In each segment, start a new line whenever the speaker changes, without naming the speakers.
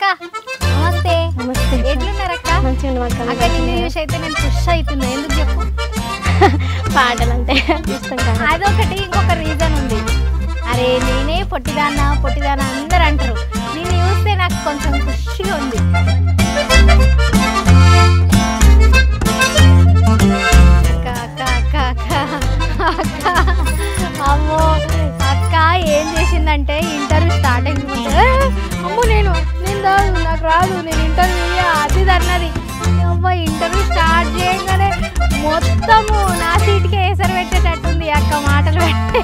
నమస్తే.
నమస్తే.
ఎట్లున్నారక్క?
మంచిగా ఉన్నాం
అక్క. నిన్ను చూసి అయితే నేను ఖుష్ అవుతున్నా. ఎందుకు చెప్పు?
పాటలు అంటే ఇష్టం కాదు.
అదొకటి, ఇంకొక రీజన్ ఉంది. అరే నేనే పొట్టిదానా అందరు అంటారు. నిన్ను చూస్తే నాకు కొంచెం ఖుషిగా ఉంది. అమ్మో అక్క ఏం చేసిందంటే ఇంటర్వ్యూ స్టార్టింగ్ ముందు అమ్మో నేను నాకు రాదు, నేను ఇంటర్వ్యూ అది అన్నది. అమ్మ ఇంటర్వ్యూ స్టార్ట్ చేయగానే మొత్తము నా సీట్కే ఎసరు పెట్టేటట్టుంది అక్క మాటలు పెట్టి.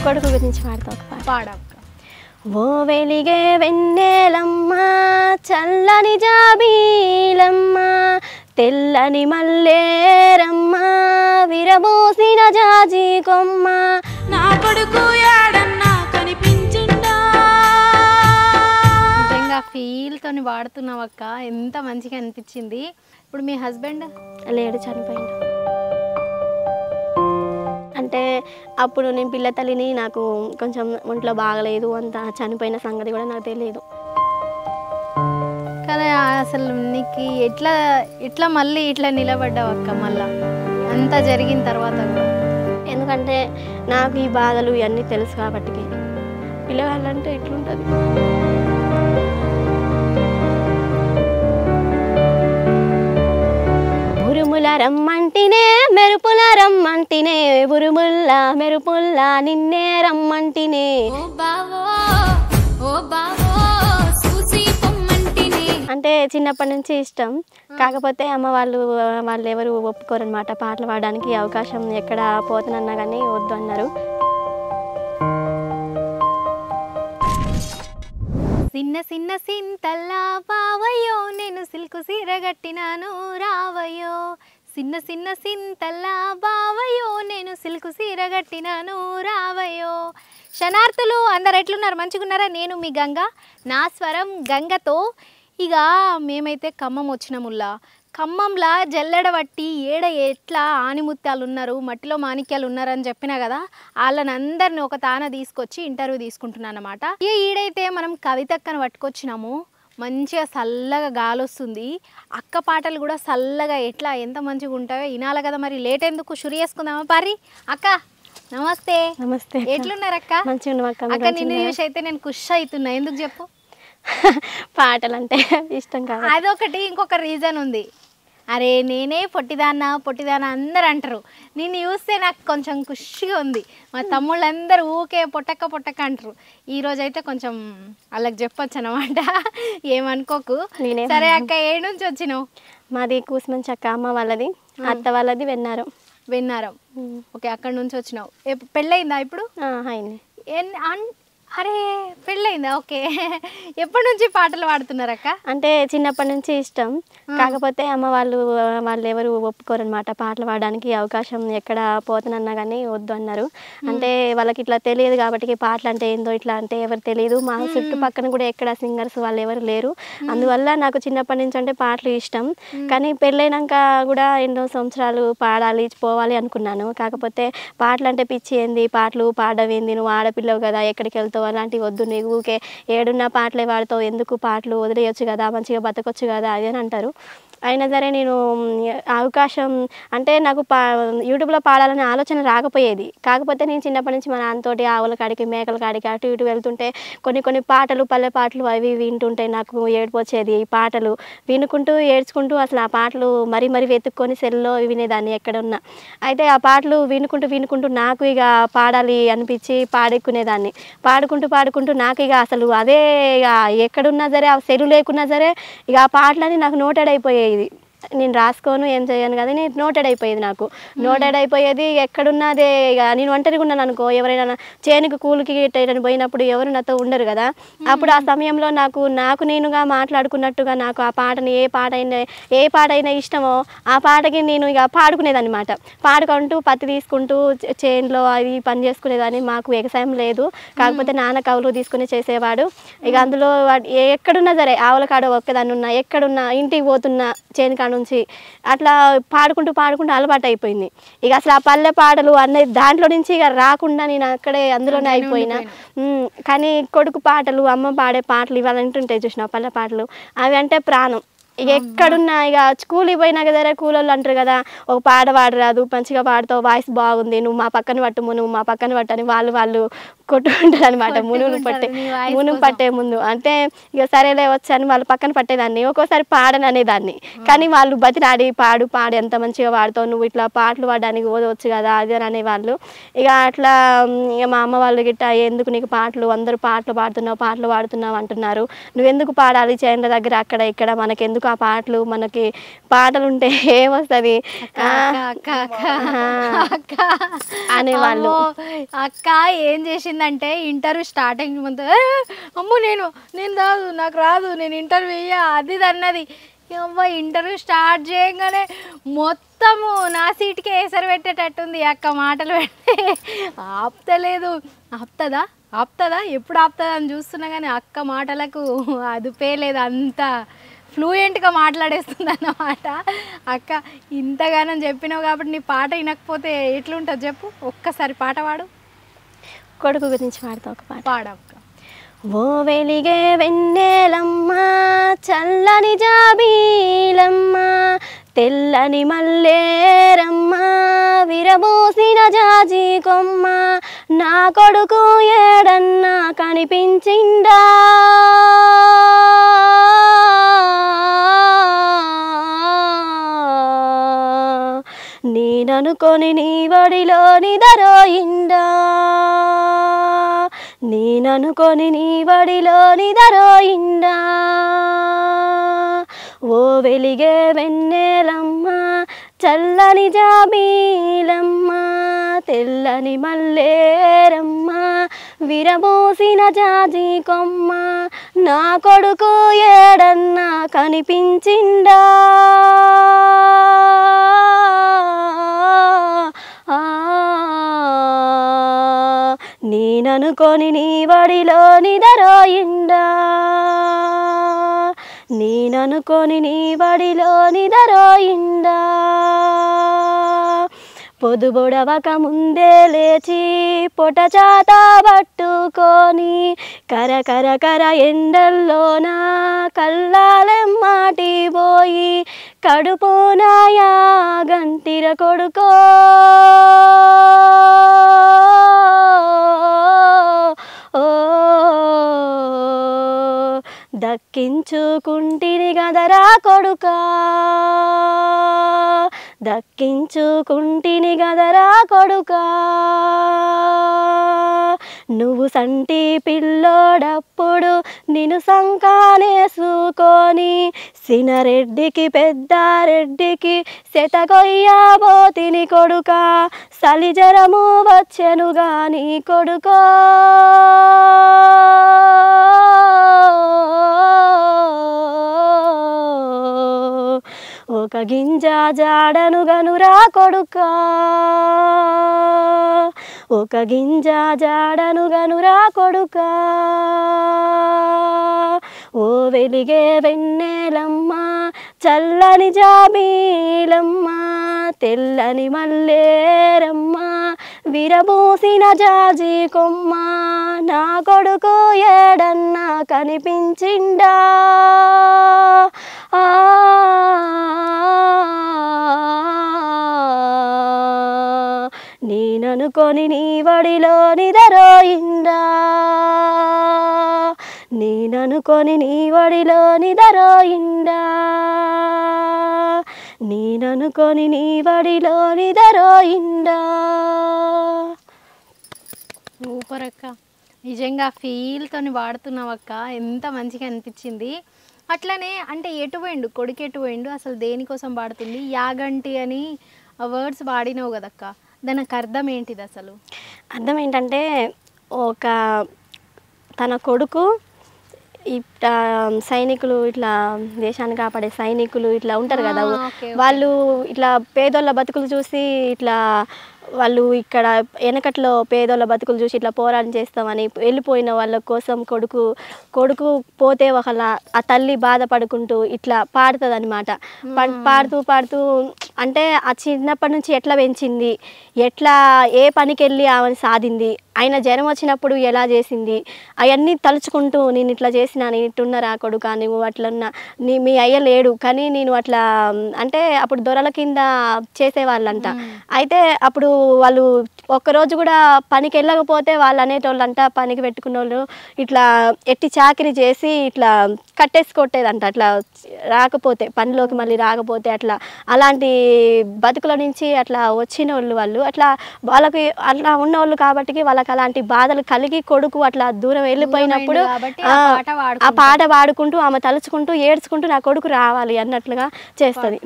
కొడుకు గురించి పాడతావు ఒక పాట.
పాడక్క.
ఓ వెలిగే వెన్నెలమ్మ చల్లని జాబీలమ్మ తెల్లని మల్లేరమ్మ విరబోసిన జాజి కొమ్మ
నా కొడుకు యాడన్నా కనిపించిందా.
నిజంగా ఫీల్తో వాడుతున్నావు అక్క, ఎంత మంచిగా అనిపించింది. ఇప్పుడు మీ హస్బెండ్
లేడు, చనిపోయిండు. అంటే అప్పుడు నేను పిల్ల తల్లిని, నాకు కొంచెం ఒంట్లో బాగలేదు, అంత చనిపోయిన సంగతి కూడా నాకు తెలియదు.
కానీ అసలు నీకు ఎట్లా మళ్ళీ ఇట్లా నిలబడ్డావు అక్క మళ్ళా అంతా జరిగిన తర్వాత కూడా?
ఎందుకంటే నాకు ఈ బాధలు ఇవన్నీ తెలుసు కాబట్టి. పిల్లగాళ్ళంటే ఎట్లుంటుంది. ఉరుముల రమ్మంటినే మెరుపుల రమ్మంటినే ఉరుముల్లా మెరుపుల్లా నిన్నే రమ్మంటినే. అంటే చిన్నప్పటి నుంచి ఇష్టం, కాకపోతే అమ్మ వాళ్ళు ఎవరు ఒప్పుకోరనమాట పాటలు పాడడానికి. అవకాశం ఎక్కడ పోతానన్నా కానీ వద్దు అన్నారు.
చిన్న చిన్న సింతల్లా బావయ్యో నేను సిల్కు సీరగట్టినాను రావయ్యో. చిన్న చిన్న సింతల్లా బావయ్యో నేను సిల్కు సీరగట్టినాను రావయ్యో. శనార్థులు అందరు ఎట్లున్నారు? మంచిగున్నారా? నేను మీ గంగ, నా స్వరం గంగతో. ఇక మేమైతే ఖమ్మం వచ్చినాముల్లా. ఖమ్మంలా జల్లెడ పట్టి ఏడ ఎట్లా ఆనిముత్యాలు ఉన్నారు, మట్టిలో మాణిక్యాలు ఉన్నారని చెప్పినా కదా, వాళ్ళని అందరిని ఒక తాన తీసుకొచ్చి ఇంటర్వ్యూ తీసుకుంటున్నాను అనమాట. ఈడైతే మనం కవితక్కను పట్టుకొచ్చినాము. మంచిగా చల్లగా గాలి వస్తుంది. అక్క పాటలు కూడా చల్లగా ఎట్లా ఎంత మంచిగా ఉంటాయో వినాలి కదా. మరి లేట్ ఎందుకు, షురు చేసుకుందామా పారి? అక్క నమస్తే.
నమస్తే.
ఎట్లున్నారక్క?
మంచిగా ఉన్నాం అక్క.
అక్క నిన్ను చూసి అయితే నేను ఖుష్ అవుతున్నా. ఎందుకు చెప్పు?
పాటలు అంటే ఇష్టం కాదు.
అదొకటి, ఇంకొక రీజన్ ఉంది. అరే నేనే పొట్టిదానా అందరు అంటారు. నిన్ను చూస్తే నాకు కొంచెం ఖుషిగా ఉంది. మా తమ్ముళ్ళందరూ ఊకే పొట్టక్క అంటారు. ఈరోజైతే కొంచెం వాళ్ళకి చెప్పొచ్చు అనమాట, ఏమనుకోకు. సరే అక్క, ఏ నుంచి వచ్చినావు?
మాది కూసుమంచి అక్క, అమ్మ వాళ్ళది, అత్త వాళ్ళది వెన్నారం.
ఓకే, అక్కడ నుంచి వచ్చినావు. పెళ్ళయిందా ఇప్పుడు?
అయింది.
అరే పెళ్ళయిందా? ఓకే. ఎప్పటి నుంచి పాటలు పాడుతున్నారక్క?
అంటే చిన్నప్పటి నుంచి ఇష్టం, కాకపోతే అమ్మ వాళ్ళు ఎవరు ఒప్పుకోరనమాట పాటలు పాడడానికి. అవకాశం ఎక్కడ పోతానన్నా కానీ వద్దు అన్నారు. అంటే వాళ్ళకి ఇట్లా తెలియదు కాబట్టి పాటలు అంటే ఏందో ఇట్లా అంటే ఎవరు తెలియదు. మా చుట్టుపక్కన కూడా ఎక్కడ సింగర్స్ వాళ్ళు ఎవరు లేరు. అందువల్ల నాకు చిన్నప్పటి నుంచి అంటే పాటలు ఇష్టం. కానీ పెళ్ళైనాక కూడా ఎన్నో సంవత్సరాలు పాడాలి పోవాలి అనుకున్నాను. కాకపోతే పాటలు అంటే పిచ్చి ఏంది, పాటలు పాడవేంది, నువ్వు ఆడపిల్లవు కదా, ఎక్కడికి వెళ్తావు, అలాంటివి వద్దు, నీకు ఊకే ఏడున్న పాటలే పాడతావు, ఎందుకు పాటలు వదిలేయచ్చు కదా, మంచిగా బతకొచ్చు కదా అది అని అంటారు. అయినా సరే నేను అవకాశం అంటే నాకు యూట్యూబ్లో పాడాలనే ఆలోచన రాకపోయేది. కాకపోతే నేను చిన్నప్పటి నుంచి మా నాన్నతోటి ఆవుల కాడికి మేకల కాడికి అటు ఇటు వెళ్తుంటే కొన్ని పాటలు, పల్లె పాటలు అవి వింటుంటే నాకు ఏడుపు వచ్చేది. ఈ పాటలు వినుకుంటూ ఏడ్చుకుంటూ అసలు ఆ పాటలు మరీ వెతుక్కొని సెల్లో వినేదాన్ని ఎక్కడున్నా. అయితే ఆ పాటలు వినుకుంటూ నాకు ఇక పాడాలి అనిపించి పాడుకునేదాన్ని. పాడుకుంటూ నాకు ఇక అసలు అదే ఇక ఎక్కడున్నా సరే ఆ సెలు లేకున్నా సరే ఇక ఆ పాటలని నాకు నోటెడ్ అయిపోయాయి. నేను రాసుకోను, ఏం చేయను కదా, నేను నోటెడ్ అయిపోయేది. ఎక్కడున్నదే ఇక నేను ఒంటరిగా ఉన్నాను అనుకో, ఎవరైనా చేనుకు కూలికి పోయినప్పుడు ఎవరు నాతో ఉండరు కదా, అప్పుడు ఆ సమయంలో నాకు నేనుగా మాట్లాడుకున్నట్టుగా నాకు ఆ పాటని ఏ పాట అయినా ఇష్టమో ఆ పాటకి నేను ఇక పాడుకునేదన్నమాట. పాడుకుంటూ పత్తి తీసుకుంటూ చేనులో అవి పని చేసుకునేదాన్ని. మాకు వ్యవసాయం లేదు, కాకపోతే నాన్న కవులు తీసుకుని చేసేవాడు. ఇక అందులో ఎక్కడున్నా సరే ఆవుల కాడ ఒక్కదాన్ని ఉన్నా, ఎక్కడున్నా ఇంటికి పోతున్నా చేను కాడ నుంచి అట్లా పాడుకుంటూ అలవాటు అయిపోయింది. ఇక అసలు ఆ పల్లె పాటలు అనే దాంట్లో నుంచి ఇక రాకుండా నేను అక్కడే అందులోనే అయిపోయినా. కానీ కొడుకు పాటలు, అమ్మ పాడే పాటలు ఇవాళ వింటుంటాయి చూసిన పల్లె పాటలు, అవి అంటే ప్రాణం. ఇక ఎక్కడున్నా ఇక స్కూల్కి పోయినాక దగ్గర కూలోళ్ళు అంటారు కదా, ఒక పాట పాడరాదు, మంచిగా పాడతావు, వాయిస్ బాగుంది, నువ్వు మా పక్కన పట్టు, నువ్వు మా పక్కన పట్టు అని వాళ్ళు కొట్టుకుంటారు అనమాట. మునుగు పట్టే ముందు అంటే ఇక సరేలే వచ్చాను వాళ్ళు పక్కన పట్టేదాన్ని, ఒక్కోసారి పాడను అనేదాన్ని. కానీ వాళ్ళు బతిలాడి పాడు ఎంత మంచిగా పాడతావు, నువ్వు ఇట్లా పాటలు పాడడానికి పోదవచ్చు కదా అది అని అనేవాళ్ళు. ఇక అట్లా ఇక మా అమ్మ వాళ్ళు గిట్ట ఎందుకు నీకు పాటలు, అందరూ పాటలు పాడుతున్నావు అంటున్నారు, నువ్వెందుకు పాడాలి చేనుల దగ్గర అక్కడ ఇక్కడ, మనకెందుకు ఆ పాటలు, మనకి పాటలు ఉంటే ఏమొస్తుంది అనేవాళ్ళు.
అక్క ఏం చేసిందంటే ఇంటర్వ్యూ స్టార్టింగ్ ముందు అమ్ము నేను రాదు, నాకు రాదు, నేను ఇంటర్వ్యూ అది అన్నది. ఇంటర్వ్యూ స్టార్ట్ చేయగానే మొత్తము నా సీట్కి ఏసరి పెట్టేటట్టుంది అక్క మాటలు పెట్టి. ఆపుతుందా ఎప్పుడు ఆపుతుందా అని చూస్తున్నా కానీ అక్క మాటలకు అదుపే లేదు, అంత ఫ్లూయెంట్గా మాట్లాడేస్తుంది అన్నమాట. అక్క ఇంతగానో చెప్పినావు కాబట్టి నీ పాట వినకపోతే ఎట్లుంటుంది చెప్పు, ఒక్కసారి పాట పాడు.
కొడుకు గురించి పాడతా ఒక పాట.
పాడక్క.
ఓ వెలిగే వెన్నెలమ్మ, చల్లని జాబీలమ్మ, తెల్లని మల్లేరమ్మ, విరబూసిన జాజి కొమ్మ, నా కొడుకు ఏడన్నా కనిపించిందా, నేననుకొని నీ వడిలో నిదరోయిందా, నేననుకొని నీ వడిలో నిదరోయిందా. ఓ వెలిగే వెన్నెలమ్మ, చల్లని జాబీలమ్మ, తెల్లని మల్లేరమ్మ, విరబూసిన జాజి కొమ్మ, నా కొడుకు ఏడన్నా కనిపించిందా, నేననుకొని నీ వడిలో నిదరోయిందా, నేననుకొని నీ వడిలో నిదరోయిందా. పొదుబొడవక ముందే లేచి పొట చాత పట్టుకొని, కర ఎండల్లోన కల్లాలెమ్మాటి పోయి, కడుపునాయా గంటిర కొడుకో, దక్కించుకుంటిని గదరా కొడుకా, దక్కించుకుంటిని గదరా కొడుకా. నువ్వు సంటి పిల్లోడప్పుడు నిన్ను సంకానేసుకొని, సినరెడ్డికి పెద్దారెడ్డికి శతకొయ్యబోతిని కొడుకా, సలిజరము వచ్చెను గాని కొడుకో, ఒక గింజ జాడను గనురా కొడుకా, ఒక గింజ జాడను గనురా కొడుకా. ఓ వెలిగే వెన్నెలమ్మ, చల్లని జాబీలమ్మ, తెల్లని మల్లేరమ్మ, విరబూసిన జాజి కొమ్మ, నా కొడుకు ఏడన్నా కనిపించిందా, నేననుకొని నీ వడిలో నిదరోయిందా, నేననుకొని నీ వడిలో నిదరోయిందా, నేననుకొని నీ వడిలో నిదరోయిందా.
సూపర్ అక్క, నిజంగా ఫీల్తోని వాడుతున్నావక్క, ఎంత మంచిగా అనిపించింది. అట్లనే అంటే ఎటు పోయిండు కొడుకు, ఎటు పోయిండు, అసలు దేనికోసం పాడుతుంది, యాగంటి అని వర్డ్స్ వాడినావు కదక్క, దానికి అర్థం ఏంటిది అసలు?
అర్థం ఏంటంటే ఒక తన కొడుకు ఇట్లా సైనికులు, ఇట్లా దేశాన్ని కాపాడే సైనికులు ఇట్లా ఉంటారు కదా, వాళ్ళు ఇట్లా పేదోళ్ళ బతుకులు చూసి ఇట్లా వాళ్ళు ఇక్కడ వెనకట్లో పేదోళ్ళ బతుకులు చూసి ఇట్లా పోరాటం చేస్తామని వెళ్ళిపోయిన వాళ్ళ కోసం కొడుకు పోతే ఒకలా ఆ తల్లి బాధపడుకుంటూ ఇట్లా పాడుతుంది అనమాట. పాడుతూ అంటే ఆ చిన్నప్పటి నుంచి ఎట్లా పెంచింది, ఎట్లా ఏ పనికి వెళ్ళి ఆమెను సాధింది, ఆయన జ్వరం వచ్చినప్పుడు ఎలా చేసింది, అవన్నీ తలుచుకుంటూ నేను ఇట్లా చేసిన, నేను ఇట్టున్నారా కొడుకా, నువ్వు అట్లన్నా, మీ అయ్య లేడు కానీ నేను అట్లా అంటే అప్పుడు దొరల కింద చేసేవాళ్ళంట. అయితే అప్పుడు వాళ్ళు ఒక్కరోజు కూడా పనికి వెళ్ళకపోతే వాళ్ళు అనేటోళ్ళంట, పనికి పెట్టుకున్న వాళ్ళు ఇట్లా ఎట్టి చాకిరీ చేసి ఇట్లా కట్టేసుకొట్టేదంట. అట్లా రాకపోతే పనిలోకి మళ్ళీ రాకపోతే అట్లా అలాంటి బతుకుల నుంచి అట్లా వచ్చిన వాళ్ళు అట్లా వాళ్ళకి అట్లా ఉన్నవాళ్ళు కాబట్టి వాళ్ళకి అలాంటి బాధలు కలిగి కొడుకు అట్లా దూరం వెళ్ళిపోయినప్పుడు ఆ పాట పాడుకుంటూ ఆమె తలుచుకుంటూ ఏడ్చుకుంటూ నా కొడుకు రావాలి అన్నట్లుగా చేస్తుంది.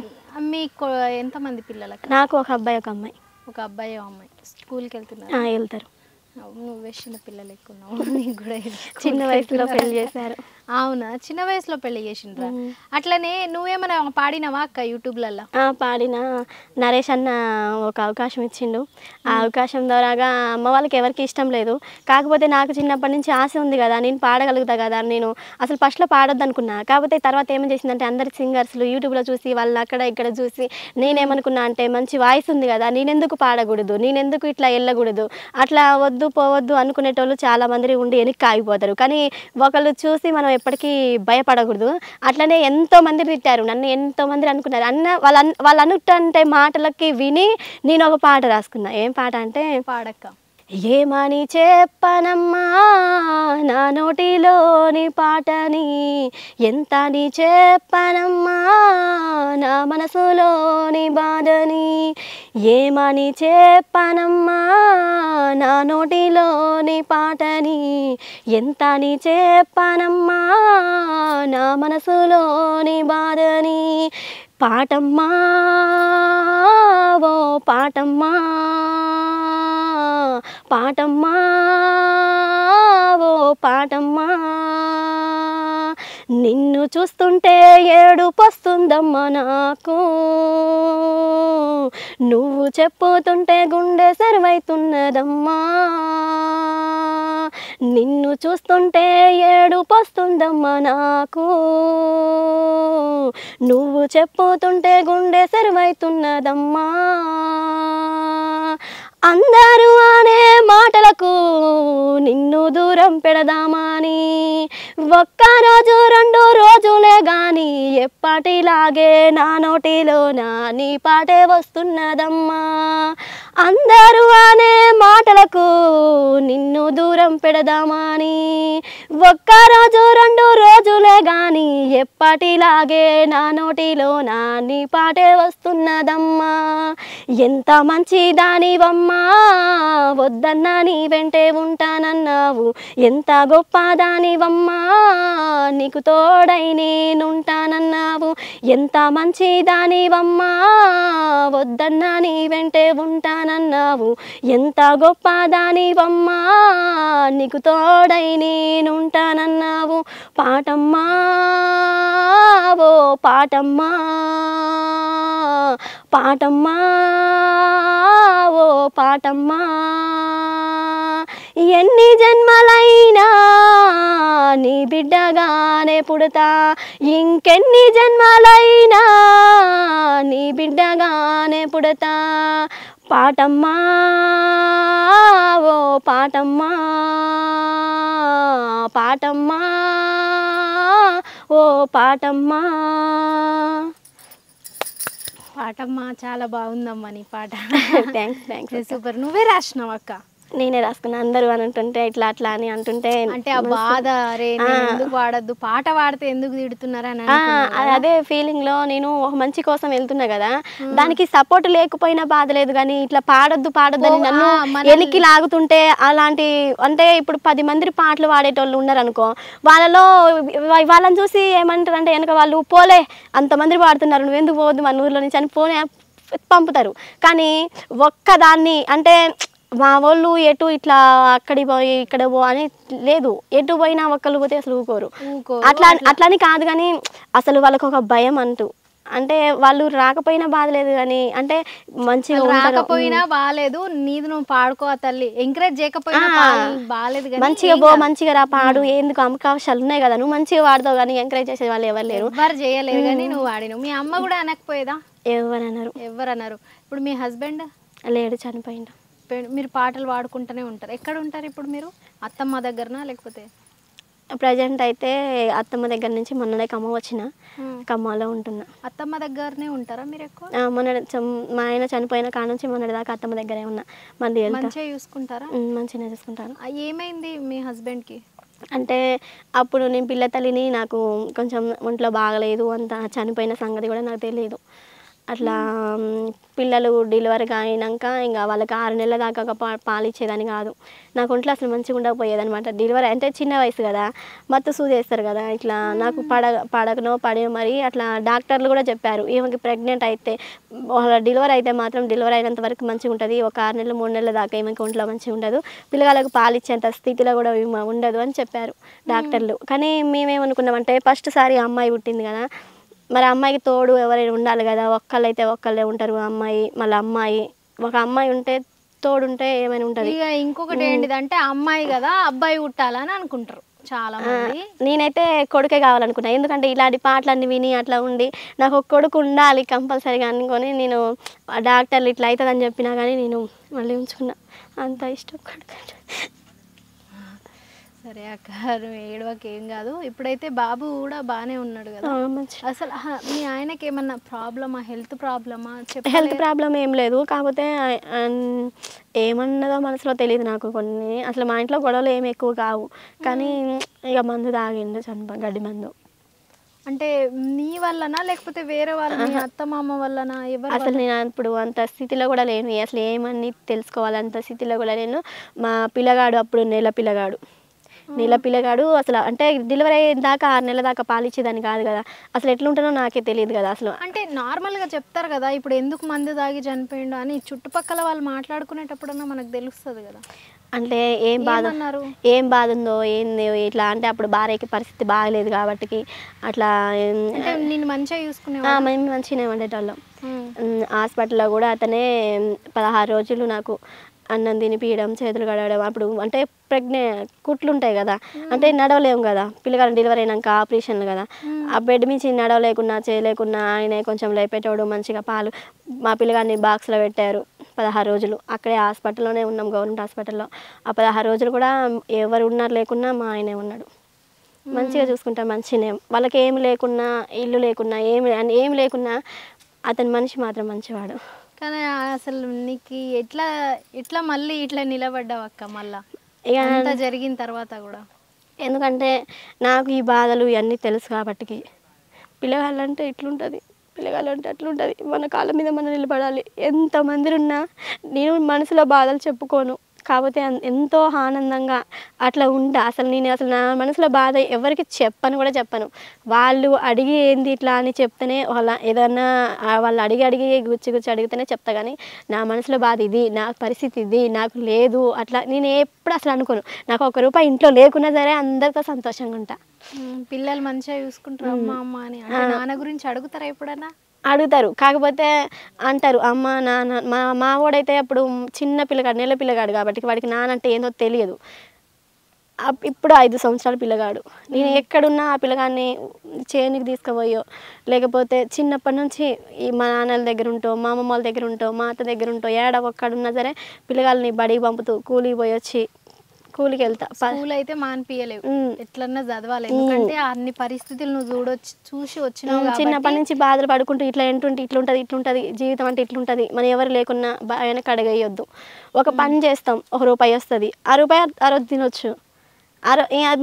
మీకు ఎంతమంది పిల్లలకి?
నాకు ఒక అబ్బాయి ఒక అమ్మాయి.
ఒక అబ్బాయి అమ్మాయి స్కూల్కి వెళ్తున్నారు?
వెళ్తారు.
నువ్వే చిన్న పిల్లలు ఎక్కున్నావు, నీకు కూడా
చిన్న వయసులో పెళ్లి చేశారు.
అవునా, చిన్న వయసులో పెళ్లి చేసిండ్రా? అట్లనే నువ్వేమైనా పాడినావా అక్క యూట్యూబ్లలో?
పాడిన. నరేష్ అన్న ఒక అవకాశం ఇచ్చిండు. ఆ అవకాశం ద్వారాగా అమ్మ వాళ్ళకి ఎవరికి ఇష్టం లేదు, కాకపోతే నాకు చిన్నప్పటి నుంచి ఆశ ఉంది కదా, నేను పాడగలుగుతా కదా. నేను అసలు ఫస్ట్లో పాడొద్దు అనుకున్నా, కాకపోతే తర్వాత ఏమని చేసిందంటే అందరి సింగర్స్లు యూట్యూబ్లో చూసి వాళ్ళు అక్కడ ఇక్కడ చూసి నేనేమనుకున్నా అంటే మంచి వాయిస్ ఉంది కదా, నేనెందుకు పాడకూడదు, నేనెందుకు ఇట్లా వెళ్ళకూడదు, అట్లా వద్దు పోవద్దు అనుకునేటోళ్ళు చాలామంది ఉండి వెనక్కి ఆగిపోతారు. కానీ ఒకళ్ళు చూసి మనం ఎప్పటికీ భయపడకూడదు. అట్లనే ఎంతోమంది తిట్టారు నన్ను, ఎంతోమంది అనుకున్నారు వాళ్ళు అనుకుంటే మాటలకి విని నేను ఒక పాట రాసుకున్నా. ఏం పాట అంటే,
పాడక్క.
ఏమని చెప్పనమ్మా నా నోటిలోని పాటని, ఎంతని చెప్పనమ్మా నా మనసులోని బాధని, ఏమని చెప్పనమ్మా నా నోటిలోని పాటని, ఎంతని చెప్పనమ్మా నా మనసులోని బాధని. పాటమ్మా ఓ పాటమ్మా, పాటమ్మా ఓ పాటమ్మా, నిన్ను చూస్తుంటే ఏడుపొస్తుందమ్మా నాకు, నువ్వు చెప్పుతుంటే గుండె సర్వైతున్నదమ్మా, నిన్ను చూస్తుంటే ఏడుపొస్తుందమ్మా నాకు, నువ్వు చెప్పుతుంటే గుండె సర్వైతున్నదమ్మా. అందరూ అనే మాటలకు నిన్ను దూరం పెడదామని, ఒక్కరోజు రెండు రోజులే గాని ఎప్పటిలాగే నా నోటిలోన నీ పాటే వస్తున్నదమ్మా. అందరూ అనే మాటలకు నిన్ను దూరం పెడదామని, ఒక్కరోజు రెండు రోజులే గాని ఎప్పటిలాగే నా నోటిలోన నీ పాటే వస్తున్నదమ్మా. ఎంత మంచి దానివమ్మా, వద్దన్నా నీ వెంటే ఉంటానన్నావు, ఎంత గొప్ప దానివమ్మా, నీకు తోడై నేనుంటానన్నావు, ఎంత మంచి దానివమ్మా, వద్దన్నా నీ వెంటే ఉంటానన్నావు, ఎంత గొప్ప దానివమ్మా, నీకు తోడై నేనుంటానన్నావు. పాటమ్మా ఓ పాటమ్మా, పాటమ్మా ఓ పాటమ్మా, ఎన్ని జన్మలైనా నీ బిడ్డగానే పుడతా, ఇంకెన్ని జన్మలైనా నీ బిడ్డగానే పుడతా. పాటమ్మా ఓ పాటమ్మా, పాటమ్మా ఓ పాటమ్మా.
పాటమ్మా చాలా బాగుందమ్మా నీ పాట.
థ్యాంక్స్.
సూపర్. నువ్వే రాసినావు అక్క?
నేనే రాసుకున్నా. అందరూ అని అంటుంటే ఇట్లా అట్లా అని అంటుంటే
అంటే ఆ బాధ, రే ఎందుకు పాడద్దు, పాట పాడితే ఎందుకు తిడుతున్నారా అని
అదే ఫీలింగ్ లో నేను ఒక మంచి కోసం వెళ్తున్నా కదా, దానికి సపోర్ట్ లేకపోయినా బాధ లేదు, కానీ ఇట్లా పాడొద్దు అని నన్ను ఎలికి లాగుతుంటే అలాంటి, అంటే ఇప్పుడు 10 మంది పాటలు పాడేటోళ్ళు ఉన్నారు అనుకో, వాళ్ళని చూసి ఏమంటారు అంటే వెనక వాళ్ళు పోలే అంతమంది పాడుతున్నారు, నువ్వు ఎందుకు పోవద్దు మన ఊర్లో నుంచి అని పోనే పంపుతారు. కానీ ఒక్కదాన్ని అంటే మా వాళ్ళు ఎటు ఇట్లా అక్కడి పోయి ఇక్కడ పో అని లేదు, ఎటు పోయినా ఒక్కళ్ళు పోతే అసలు ఊకోరు. అట్లా అట్లని కాదు, కానీ అసలు వాళ్ళకు ఒక భయం అంటూ అంటే వాళ్ళు రాకపోయినా బాధ లేదు కానీ అంటే మంచిగా ఉంటారు.
రాకపోయినా బాగాలేదు, నీది నువ్వు పాడుకో తల్లి, ఎంకరేజ్ చేయకపోయినా బాగాలేదు కానీ
మంచిగా మంచిగా రా పాడు, ఎందుకు అవకాశాలు ఉన్నాయి కదా, నువ్వు మంచిగా వాడతావు కానీ ఎంకరేజ్ చేసే వాళ్ళు ఎవరు లేరు.
ఎవ్వరు చేయలేదు కానీ నువ్వు వాడినావు. మీ అమ్మ కూడా అనకపోయేదా?
ఎవరన్నారు?
ఎవరు అన్నారు? ఇప్పుడు మీ హస్బెండ్
లేడు, చనిపోయిండు.
మీరు పాటలు పాడుకుంటూనే ఉంటారు. ఎక్కడ ఉంటారు ఇప్పుడు మీరు? అత్తమ్మ దగ్గరనా లేకపోతే?
ప్రజెంట్ అయితే అత్తమ్మ దగ్గర నుంచి మొన్ననే ఖమ్మం వచ్చిన, ఖమ్మంలో ఉంటున్నా.
అత్తమ్మ దగ్గరనే ఉంటారా మీరు ఎక్కువ?
మా ఆయన చనిపోయిన కాడ నుంచి మొన్నటి దాకా అత్తమ్మ దగ్గరే ఉన్నా.
మంచిగా చూసుకుంటారా?
మంచిగా చూసుకుంటాను.
ఏమైంది మీ హస్బెండ్కి?
అంటే అప్పుడు నేను పిల్ల తల్లిని, నాకు కొంచెం ఒంట్లో బాగలేదు, అంత చనిపోయిన సంగతి కూడా నాకు తెలియదు. అట్లా పిల్లలు డెలివరీ అయినాక ఇంకా వాళ్ళకి 6 నెలల దాకా పాలు ఇచ్చేదని కాదు, నాకు ఒంట్లో అసలు మంచిగా ఉండకపోయేదనమాట. డెలివరీ అంటే చిన్న వయసు కదా, మత్తు సూది వేస్తారు కదా, ఇట్లా నాకు పడకనో పడినో మరి అట్లా డాక్టర్లు కూడా చెప్పారు, ఈమెకి ప్రెగ్నెంట్ అయితే డెలివరీ అయితే మాత్రం డెలివరీ అయినంత వరకు మంచిగా ఉంటుంది, ఒక 6 నెలలు 3 నెలల దాకా ఈమెకి ఒంట్లో మంచిగా ఉండదు, పిల్లగాళ్ళకు పాలు ఇచ్చేంత స్థితిలో కూడా ఉండదు అని చెప్పారు డాక్టర్లు. కానీ మేమేమనుకున్నామంటే ఫస్ట్ సారి అమ్మాయి పుట్టింది కదా, మరి అమ్మాయికి తోడు ఎవరైనా ఉండాలి కదా, ఒక్కళ్ళైతే ఒక్కళ్ళే ఉంటారు, అమ్మాయి మళ్ళీ అమ్మాయి, ఒక అమ్మాయి ఉంటే తోడుంటే ఏమైనా ఉంటుంది.
ఇక ఇంకొకటి ఏంటిదంటే అమ్మాయి కదా అబ్బాయి పుట్టాలని అనుకుంటారు చాలా మంది.
నేనైతే కొడుకే కావాలనుకున్నా, ఎందుకంటే ఇలాంటి పాటలన్నీ విని అట్లా ఉండి నాకు ఒక కొడుకు ఉండాలి కంపల్సరీగా అనుకొని నేను డాక్టర్లు ఇట్లా అవుతుందని చెప్పినా కానీ నేను మళ్ళీ ఉంచుకున్నా, అంత ఇష్టం కొడుకు.
సరే అక్క, నువ్వు ఏడవకి ఏం కాదు. ఇప్పుడైతే బాబు కూడా బాగానే ఉన్నాడు కదా. అసలు మీ ఆయనకి ఏమన్నా ప్రాబ్లమా, హెల్త్ ప్రాబ్లమా?
హెల్త్ ప్రాబ్లం ఏం లేదు, కాకపోతే ఏమన్నదో మనసులో తెలియదు నాకు. కొన్ని అసలు మా ఇంట్లో గొడవలు ఏమి ఎక్కువ కావు, కానీ ఇక మందు తాగిండు, గడ్డి మందు.
అంటే నీ వల్లనా లేకపోతే వేరే వాళ్ళ అత్త మామ వల్లనా?
అసలు నేను ఇప్పుడు అంత స్థితిలో కూడా లేను, అసలు ఏమని తెలుసుకోవాలంత స్థితిలో కూడా లేను. మా పిల్లగాడు అప్పుడు నెల పిల్లగాడు అసలు అంటే డెలివరీ అయిన దాకా 6 నెలల దాకా పాలిచ్చేదాన్ని కాదు కదా, అసలు ఎట్లుంటానో నాకే తెలియదు కదా అసలు.
అంటే నార్మల్గా చెప్తారు కదా, ఇప్పుడు ఎందుకు మందు తాగి చనిపోయిండు అని చుట్టుపక్కల వాళ్ళు మాట్లాడుకునేటప్పుడన్నా మనకు తెలుస్తుంది కదా.
అంటే ఏం బాధ ఉందో ఏంది ఇట్లా అంటే అప్పుడు భార్యకి పరిస్థితి బాగలేదు కాబట్టి అట్లా.
నేను మంచిగా చూసుకునే
మేము మంచిగానే ఉండేటోళ్ళం. హాస్పిటల్లో కూడా అతనే 16 రోజులు నాకు అన్నం తినిపించడం, చేతులు కడగడం. అప్పుడు అంటే కుట్లు ఉంటాయి కదా, అంటే నడవలేము కదా, పిల్లగాడు డెలివరీ అయినాక ఆపరేషన్లు కదా, ఆ బెడ్ నుంచి నడవలేకున్నా చేయలేకున్నా ఆయనే కొంచెం లేపేటోడు. మంచిగా పాలు మా పిల్లగాడిని బాక్స్లో పెట్టారు 16 రోజులు, అక్కడే హాస్పిటల్లోనే ఉన్నాం, గవర్నమెంట్ హాస్పిటల్లో. ఆ 16 రోజులు కూడా ఎవరు ఉన్నారు లేకున్నా మా ఆయనే ఉన్నాడు, మంచిగా చూసుకుంటాం. మంచిగానే వాళ్ళకి ఏమి లేకున్నా, ఇల్లు లేకున్నా, ఏమి లేకున్నా అతని మనిషి మాత్రం మంచివాడు.
కానీ అసలు నీకు ఎట్లా మళ్ళీ ఇట్లా నిలబడ్డావు అక్క మళ్ళా అంతా జరిగిన తర్వాత కూడా?
ఎందుకంటే నాకు ఈ బాధలు ఇవన్నీ తెలుసు కాబట్టి. పిల్లగాళ్ళంటే ఇట్లుంటుంది, పిల్లగాళ్ళంటే అట్లుంటుంది, మన కాళ్ళ మీద మనం నిలబడాలి. ఎంతమంది ఉన్నా నేను మనసులో బాధలు చెప్పుకోను, కాకపోతే ఎంతో ఆనందంగా అట్లా ఉంటా. అసలు నా మనసులో బాధ ఎవరికి చెప్పను. వాళ్ళు అడిగి ఏంది ఇట్లా అని చెప్తేనే, ఏదన్నా వాళ్ళు అడిగి గుచ్చి అడిగితేనే చెప్తా. కానీ నా మనసులో బాధ ఇది, నా పరిస్థితి ఇది, నాకు లేదు అట్లా నేను ఎప్పుడు అసలు అనుకోను. నాకు ₹1 ఇంట్లో లేకున్నా సరే అందరితో సంతోషంగా ఉంటా.
పిల్లలు మంచిగా చూసుకుంటారు అమ్మ అని అంటే నాన్న గురించి అడుగుతారా ఎప్పుడన్నా?
అడుగుతారు, కాకపోతే అంటారు అమ్మ నాన్న. మా వాడైతే అప్పుడు చిన్న పిల్లగాడు, నెల పిల్లగాడు కాబట్టి వాడికి నానంటే ఏందో తెలియదు. ఇప్పుడు 5 సంవత్సరాల పిల్లగాడు. నేను ఎక్కడున్నా ఆ పిల్లగాడిని చేనికి తీసుకుపోయో, లేకపోతే చిన్నప్పటి నుంచి ఈ మా నాన్నల దగ్గర ఉంటో, మా అమ్మమ్మ వాళ్ళ దగ్గర ఉంటో, మా అత్త దగ్గర ఉంటో, ఒక్కడున్నా సరే పిల్లగాళ్ళని బడికి పంపుతూ కూలికి పోయి వచ్చి స్కూల్కి వెళ్తా.
స్కూల్ అయితే మానిపియలేవు, ఎట్లన్నా చదవాలి. ఎందుకంటే అన్ని పరిస్థితులు నువ్వు చూసి వచ్చినావు.
చిన్నప్పటి నుంచి బాధలు పడుకుంటూ ఇట్లా ఇట్లుంటుంది జీవితం అంటే ఇట్లుంటుంది, మనం ఎవరు లేకున్నా వెనక అడగేయొద్దు. ఒక పని చేస్తాం, ₹1 వస్తుంది, ₹1 ఆ రోజు తినొచ్చు.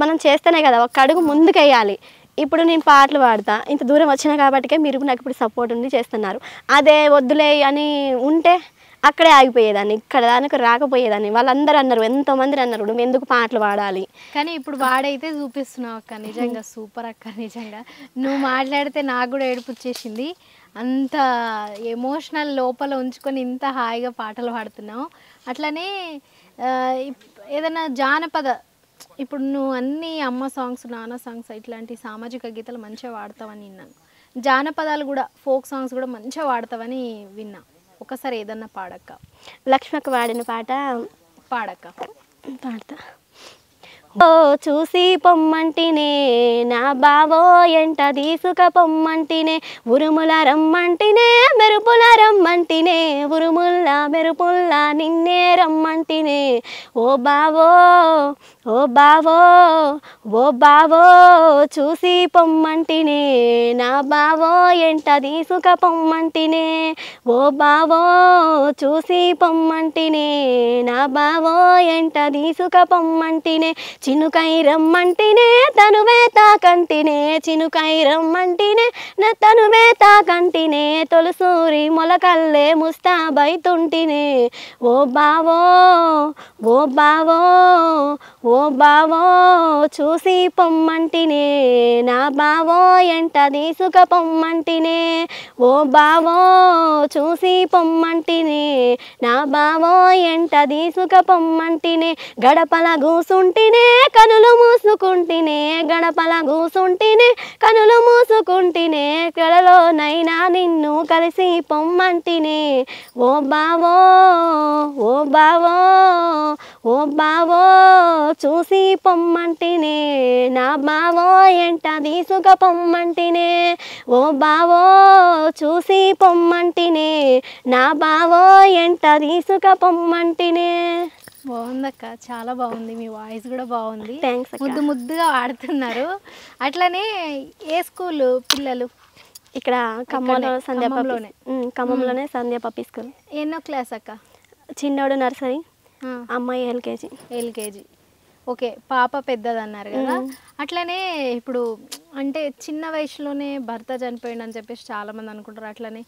మనం చేస్తేనే కదా ఒక అడుగు ముందుకు వేయాలి. ఇప్పుడు నేను పాటలు పాడతా, ఇంత దూరం వచ్చినా కాబట్టి మీరు నాకు ఇప్పుడు సపోర్ట్ ఉండి చేస్తున్నారు. అదే వద్దులే అని ఉంటే అక్కడే ఆగిపోయేదాన్ని, ఇక్కడ దానికి రాకపోయేదాన్ని. వాళ్ళందరూ అన్నారు, ఎంతోమంది అన్నారు నువ్వు ఎందుకు పాటలు పాడాలి.
కానీ ఇప్పుడు వాడైతే చూపిస్తున్నావు అక్క, నిజంగా సూపర్ అక్క. నిజంగా నువ్వు మాట్లాడితే నాకు కూడా ఏడుపు వచ్చేసింది. అంత ఎమోషనల్ లోపల ఉంచుకొని ఇంత హాయిగా పాటలు పాడుతున్నావు. అట్లనే ఏదైనా జానపద, ఇప్పుడు నువ్వు అన్ని అమ్మ సాంగ్స్, నాన్న సాంగ్స్, ఇట్లాంటి సామాజిక గీతాలు మంచిగా వాడతావని విన్నాను. జానపదాలు కూడా ఫోక్ సాంగ్స్ కూడా మంచిగా వాడతావని విన్నా. ఒకసారి ఏదన్నా పాడక్క.
లక్ష్మక్క వాడిన పాట
పాడక్క.
పాడతా. ఓ చూసి పొమ్మంటినే నా బావో ఎంట తీసుక పొమ్మంటినే ఉరుముల రమ్మంటినే మెరుపుల రమ్మంటినే ఉరుముల్ల మెరుపుల్ల నిన్నే రమ్మంటినే ఓ బావో ఓ బావో ఓ బావో చూసి పొమ్మంటినే నా బావో ఎంట తీసుక పొమ్మంటినే ఓ బావో చూసి పొమ్మంటినే నా బావో ఎంట తీసుక పొమ్మంటినే చినుకై రమ్మంటినే తనువే తాకంటినే చినుకై రమ్మంటినే నా తనువే తాకంటినే తొలసూరి మొలకల్లే ముస్తాబైతుంటినే ఓ బావో ఓ బావో ఓ బావో చూసి పొమ్మంటినే నా బావో ఎంట తీసుక పొమ్మంటినే ఓ బావో చూసి పొమ్మంటినే నా బావో ఎంట తీసుక పొమ్మంటినే గడపల కూసుంటినే కనులు మూసుకుంటినే గడపల కూసుంటినే కనులు మూసుకుంటినే కలలోనైనా నిన్ను కలిసి పొమ్మంటినే ఓ బావో ఓ బావో ఓ బావో చూసి పొమ్మంటినే నా బావో ఎంట తీసుక పొమ్మంటినే ఓ బావో చూసి పొమ్మంటినే నా బావో ఎంట తీసుక పొమ్మంటినే.
బాగుందక్క, చాలా బాగుంది. మీ వాయిస్ కూడా బాగుంది.
థ్యాంక్స్ అక్క.
ముద్దు ముద్దుగా వాడుతున్నారు. అట్లనే ఏ స్కూల్ పిల్లలు?
ఇక్కడ ఖమ్మంలో సంధ్య
ఖమ్మంలోనే.
ఖమ్మంలోనే సంధ్య పప్పి స్కూల్.
ఎన్నో క్లాస్ అక్క?
చిన్నోడు నర్సరీ, అమ్మాయి ఎల్కేజీ.
ఎల్కేజీ. ఓకే, పాప పెద్దదన్నారు కదా. అట్లనే ఇప్పుడు అంటే చిన్న వయసులోనే భర్త చనిపోయిండు చెప్పేసి చాలామంది అనుకుంటారు. అట్లనే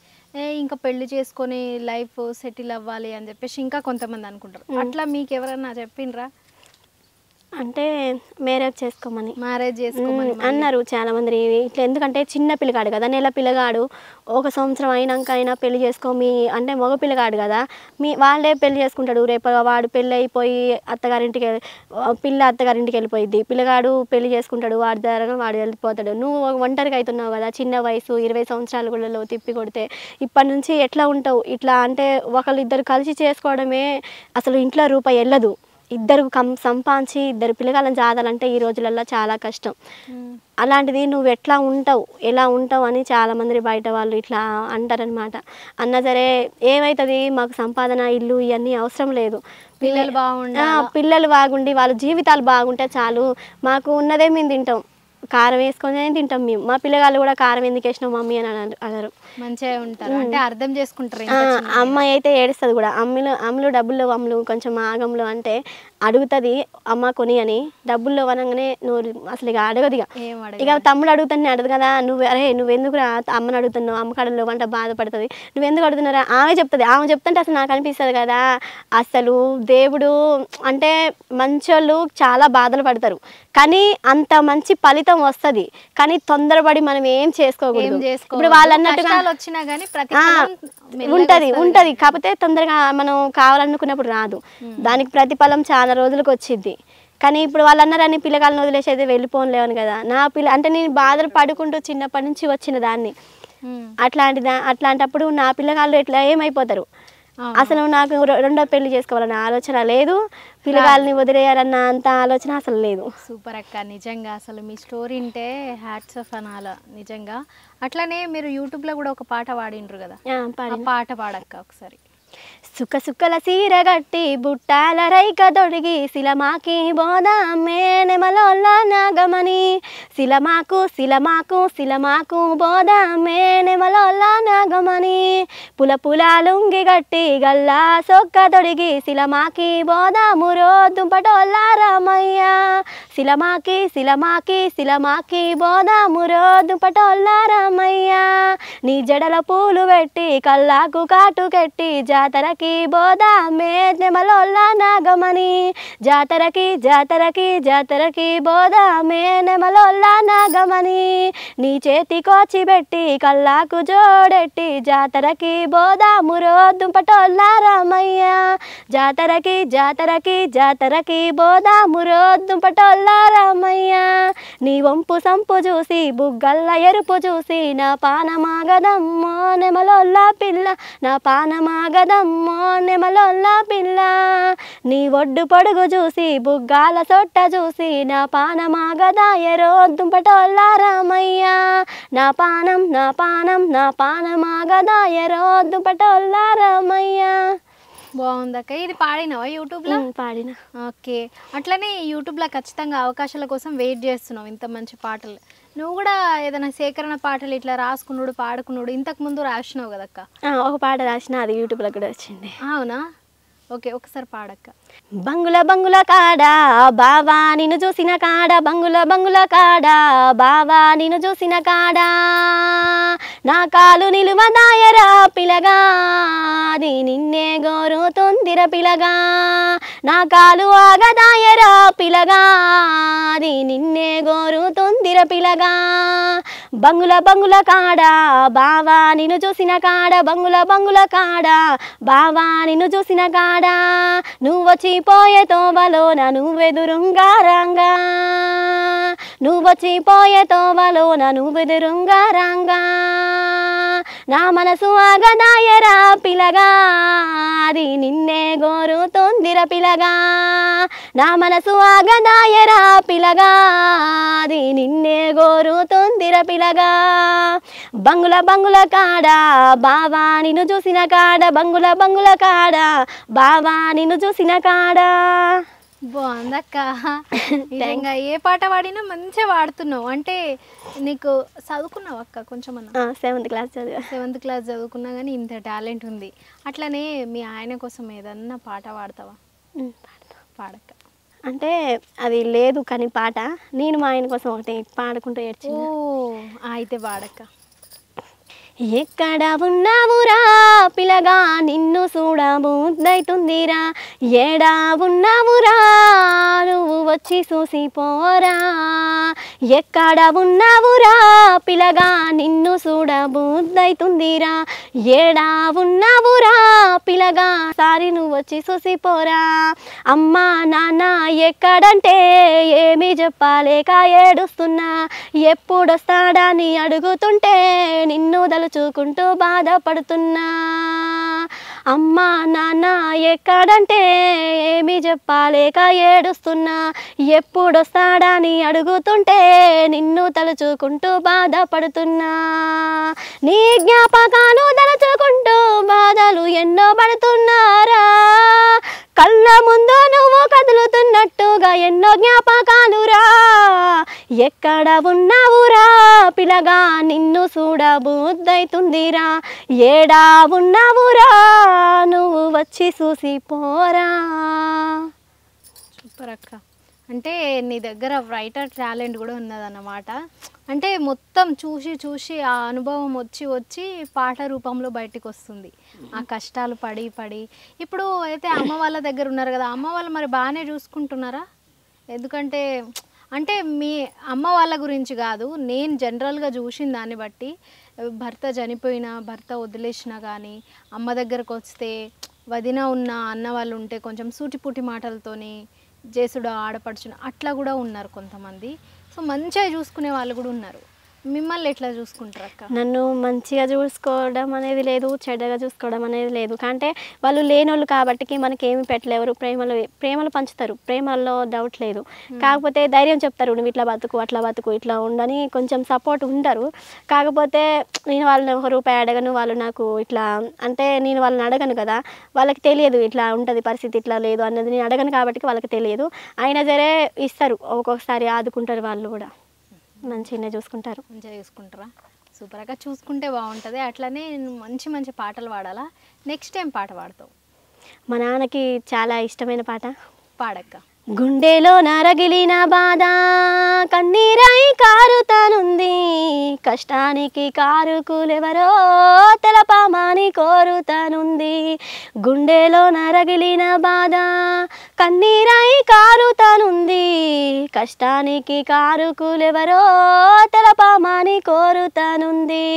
ఇంకా పెళ్లి చేసుకొని లైఫ్ సెటిల్ అవ్వాలి అని చెప్పేసి ఇంకా కొంతమంది అనుకుంటారు. అట్లా మీకు ఎవరన్నా చెప్పిండ్రా?
అంటే మ్యారేజ్ చేసుకోమని అన్నారు చాలా మంది. ఇట్లా ఎందుకంటే చిన్న పిల్లగాడు కదా, నెల పిల్లగాడు, 1 సంవత్సరం అయినాక అయినా పెళ్లి చేసుకోమి అంటే మగ పిల్లగాడు కదా, వాళ్ళే పెళ్లి చేసుకుంటాడు. రేపు వాడు పెళ్ళి అయిపోయి అత్తగారింటికి వెళ్ళిపోయింది, పిల్లగాడు పెళ్లి చేసుకుంటాడు, వాడి ద్వారా వాడు వెళ్ళిపోతాడు. నువ్వు ఒంటరిగా అవుతున్నావు కదా, చిన్న వయసు 20 సంవత్సరాలు కూడా తిప్పి కొడితే ఇప్పటి నుంచి ఎట్లా ఉంటావు? ఇట్లా అంటే ఒకళ్ళిద్దరు కలిసి చేసుకోవడమే అసలు ఇంట్లో రూపాయి వెళ్ళదు. ఇద్దరు సంపాదించి 2 పిల్లగాళ్ళని చాదాలంటే ఈ రోజులలో చాలా కష్టం. అలాంటిది నువ్వు ఎట్లా ఉంటావు, ఎలా ఉంటావు అని చాలామంది బయట వాళ్ళు ఇట్లా అంటారనమాట. అన్నా సరే ఏమవుతుంది, మాకు సంపాదన ఇల్లు ఇవన్నీ అవసరం లేదు, పిల్లలు బాగుండి వాళ్ళ జీవితాలు బాగుంటే చాలు, మాకు ఉన్నదే మేము తింటాం, కారం వేసుకొని తింటాం మేము, మా పిల్లగాళ్ళు కూడా కారం ఎందుకు వేసినావు మమ్మీ అని అన్నారు.
మంచిగా ఉంటారు అంటే అర్థం చేసుకుంటారు.
అమ్మాయి అయితే ఏడుస్తుంది కూడా, అమ్ములు డబ్బుల్లో అమ్ములు కొంచెం ఆగంలో అంటే అడుగుతుంది అమ్మ కొని అని, డబ్బుల్లో అనగానే నువ్వు అసలు ఇక అడగదు. ఇక తమ్ముడు అడుగుతాను అడగదు కదా, నువ్వెందుకు అమ్మని అడుగుతున్నావు, అమ్మ కడలో వంట బాధపడుతుంది, నువ్వెందుకు అడుగుతున్నారా ఆమె చెప్తుంది. ఆమె చెప్తుంటే అసలు నాకు అనిపిస్తుంది కదా, అసలు దేవుడు అంటే మంచోళ్ళు చాలా బాధలు పడతారు కానీ అంత మంచి ఫలితం వస్తుంది, కానీ తొందరపడి మనం ఏం చేసుకోకూడదు. ఇప్పుడు వాళ్ళు అన్నట్టుగా ఉంటది కాకపోతే తొందరగా మనం కావాలనుకున్నప్పుడు రాదు, దానికి ప్రతిఫలం చాలా రోజులకు వచ్చింది. కానీ ఇప్పుడు వాళ్ళు అన్నారని పిల్లగాళ్ళని వదిలేసి అయితే వెళ్ళిపోలేను కదా, నా అంటే నేను బాధలు పడుకుంటూ చిన్నప్పటి నుంచి వచ్చిన దాన్ని, అట్లాంటప్పుడు నా పిల్లగాళ్ళు ఎట్లా ఏమైపోతారు. అసలు నాకు రెండో పెళ్లి చేసుకోవాలన్న ఆలోచన లేదు, పిల్లగాళ్ళని వదిలేయాలన్న అంత ఆలోచన అసలు లేదు.
సూపర్ అక్క, నిజంగా అసలు మీ స్టోరీ ఉంటే హ్యాట్స్ ఆఫ్ అనాల నిజంగా. అట్లనే మీరు యూట్యూబ్లో కూడా ఒక పాట పాడిండ్రు కదా, పాట పాడక్క ఒకసారి.
సుఖ సుఖల సీరగట్టి బుట్టాల రైక దొడిగి శిలమాకి బోదామే నెమలోల్ల నాగమని, శిలమాకు శిలమాకు శిలమాకు బోదామే నెమలోల్ల నాగమని, పుల పుల లుంగి గట్టి గల్లా సొక్క తొడిగి శిలమాకి బోదామురో దుంపటోల్ల రామయ్య, శిలమాకి శిలమాకి శిలమాకి బోదామురో దుంపటోల్ల రామయ్య, నీ జడల పూలు పెట్టి కల్లాకు కాటు కెట్టి జాతరకి బోదామే నెమలోల్ల నాగమని, జాతరకి జాతరకి జాతరకి బోదామే నెమలోల్ల నాగమని, నీ చేతి కోచి పెట్టి కల్లాకు జోడెట్టి జాతరకి బోదామురో దుంపటోల్ల రామయ్య, జాతరకి జాతరకి జాతరకి బోదామురో దుంపటోల్ల రామయ్య, నీ వంపు సంపు చూసి బుగ్గల్ల ఎరుపు చూసి నా పానమాగదమ్మో నెమలోల్ల పిల్ల నా పానమాగదమ్మో నెమలోల్ల పిల్ల నీ ఒడ్డు పొడుగు చూసి బుగ్గాల సొట్ట చూసి నా పానమాగదాయరో దుంపటోళ్ళ రామయ్య నా పానం నా పానం నా పానమాగదాయరో దుంపటోళ్ళ రామయ్య.
బాగుందక్క. ఇది పాడినావా యూట్యూబ్లో?
పాడిన.
ఓకే. అట్లనే యూట్యూబ్లో ఖచ్చితంగా అవకాశాల కోసం వెయిట్ చేస్తున్నావు. ఇంత మంచి పాటలు నువ్వు కూడా ఏదైనా సేకరణ పాటలు ఇట్లా రాసుకున్నాడు పాడుకున్నాడు ఇంతకు ముందు రాసినావు కదక్క?
ఒక పాట రాసిన, అది యూట్యూబ్లో కూడా వచ్చింది.
అవునా? ఓకే, ఒకసారి పాడక్క.
బంగుల బంగుల కాడ బావా నిన్ను చూసిన కాడ బంగుల బంగుల కాడ బావా నిన్ను చూసిన కాడ నా కాలు నిలువదాయరా పిలగా అది నిన్నే గోరుతుందిర పిలగా నా కాలు ఆగదాయరా పిలగా అది నిన్నే గోరుతుందిర పిలగా బంగుల బంగుల కాడ బావా నిన్ను చూసిన కాడ బంగుల బంగుల కాడ బావా నిన్ను చూసిన కాడ నువ్వొచ్చిపోయే తోవలోన నువ్వెదురుంగా రాంగా నువ్వొచ్చిపోయే తోవలోన నువ్వెదురుంగా రాంగా నా మనసు ఆగదాయరా పిలగా అది నిన్నే గోరుతుందిర పిలగా నా మనసు ఆగదాయరా పిలగా అది నిన్నే గోరుతుందిర పిలగా బంగుల బంగుల కాడ బావా నిన్ను చూసిన కాడ బంగుల బంగుల కాడ బావా నిన్ను చూసిన కాడ.
బాగుందక్క. నిజంగా ఏ పాట పాడినా మంచిగా పాడుతున్నావు. అంటే నీకు చదువుకున్నావు అక్క కొంచెం?
7th క్లాస్ చదివా.
7th క్లాస్ చదువుకున్నా కానీ ఇంత టాలెంట్ ఉంది. అట్లనే మీ ఆయన కోసం ఏదన్నా పాట పాడతావా? పాడక్క.
అంటే అది లేదు కానీ పాట నేను మా ఆయన కోసం ఒకటి పాడుకుంటూ ఏడ్చి.
అయితే పాడక్క.
ఎక్కడ ఉన్నావురా పిలగా నిన్ను చూడబుద్దైతుందిరా ఏడా ఉన్నావురా నువ్వు వచ్చి చూసిపోరా ఎక్కడ ఉన్నావురా పిలగా నిన్ను చూడబుద్దైతుందిరా ఏడా ఉన్నావురా పిలగా సారి నువ్వు వచ్చి చూసిపోరా అమ్మా నాన్న ఎక్కడంటే ఏమి చెప్పలేక ఏడుస్తున్నా ఎప్పుడొస్తాడని అడుగుతుంటే నిన్ను తలుచుకుంటూ బాధపడుతున్నా అమ్మా నాన్న ఎక్కడంటే ఏమి చెప్పలేక ఏడుస్తున్నా ఎప్పుడొస్తాడని అడుగుతుంటే నిన్ను తలుచుకుంటూ బాధపడుతున్నా నీ జ్ఞాపకాలు తలుచుకుంటూ బాధలు ఎన్నో పడుతున్నారా కళ్ళ ముందు నువ్వు కదులుతున్నట్టుగా ఎన్నో జ్ఞాపకాలురా ఎక్కడ ఉన్నావురా పిలగా నిన్ను చూడబుద్దైతుందిరా ఏడా ఉన్నావురా నువ్వు వచ్చి చూసిపోరా.
సూపర్ అక్క. అంటే నీ దగ్గర రైటర్ టాలెంట్ కూడా ఉన్నదన్నమాట. అంటే మొత్తం చూసి చూసి ఆ అనుభవం వచ్చి వచ్చి పాట రూపంలో బయటకు వస్తుంది. ఆ కష్టాలు పడి పడి ఇప్పుడు అయితే అమ్మ వాళ్ళ దగ్గర ఉన్నారు కదా, అమ్మ వాళ్ళు మరి బాగానే చూసుకుంటున్నారా? ఎందుకంటే అంటే మీ అమ్మ వాళ్ళ గురించి కాదు, నేను జనరల్గా చూసిన దాన్ని బట్టి భర్త చనిపోయినా భర్త వదిలేసినా కానీ అమ్మ దగ్గరకు వస్తే వదిన ఉన్న అన్న వాళ్ళు ఉంటే కొంచెం సూటిపుటి మాటలతోని చేసుడు ఆడపడుచున అట్లా కూడా ఉన్నారు కొంతమంది. సో మంచిగా చూసుకునే వాళ్ళు కూడా ఉన్నారు. మిమ్మల్ని ఎట్లా చూసుకుంటారు అక్క?
నన్ను మంచిగా చూసుకోవడం అనేది లేదు, చెడ్డగా చూసుకోవడం అనేది లేదు. అంటే వాళ్ళు లేనోళ్ళు కాబట్టి మనకేమి పెట్టలేరు, ప్రేమలు పంచుతారు, ప్రేమల్లో డౌట్ లేదు. కాకపోతే ధైర్యం చెప్తారు, నువ్వు ఇట్లా బతుకు అట్లా బతుకు ఇట్లా ఉండని కొంచెం సపోర్ట్ ఉంటారు. కాకపోతే నేను వాళ్ళని ₹1 అడగను, వాళ్ళు నాకు ఇట్లా అంటే నేను వాళ్ళని అడగను కదా, వాళ్ళకి తెలియదు ఇట్లా ఉంటుంది పరిస్థితి ఇట్లా లేదు అన్నది నేను అడగను కాబట్టి వాళ్ళకి తెలియదు. అయినా సరే ఇస్తారు, ఒక్కొక్కసారి ఆదుకుంటారు, వాళ్ళు కూడా మంచిగానే చూసుకుంటారు.
మంచిగా చూసుకుంటారా? సూపర్ అక్క. చూసుకుంటే బాగుంటుంది. అట్లనే మంచి మంచి పాటలు పాడాలా. నెక్స్ట్ టైం పాట పాడతావు?
మా నాన్నకి చాలా ఇష్టమైన పాట
పాడక్క.
గుండెలో నరగిలిన బాధ కన్నీరై కారుతానుంది కష్టానికి కారుకులెవరో తెలపమని కోరుతానుంది గుండెలో నరగిలిన బాధ కన్నీరై కారుతానుంది కష్టానికి కారుకులెవరో తెలపమని కోరుతానుంది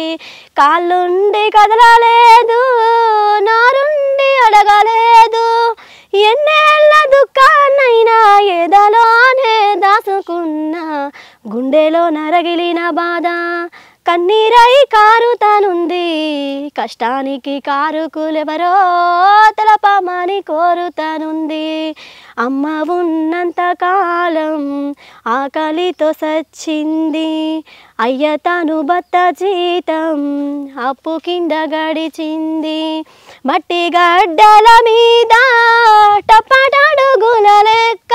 కాళ్ళుండి కదలలేదు నోరుండి నుండి అడగలేదు ఎన్నేళ్ళ దుఃఖాన్నైనా ఏదలోనే దాసుకున్నా గుండెలో నరగిలిన బాధ కన్నీరై కారుతానుంది కష్టానికి కారుకులెవరో తెలపమని కోరుతానుంది అమ్మ ఉన్నంత కాలం ఆకలితో సచ్చింది అయ్య తను బత్త జీతం అప్పు కింద గడిచింది మట్టి గడ్డల మీద టప్పటడుగుల లెక్క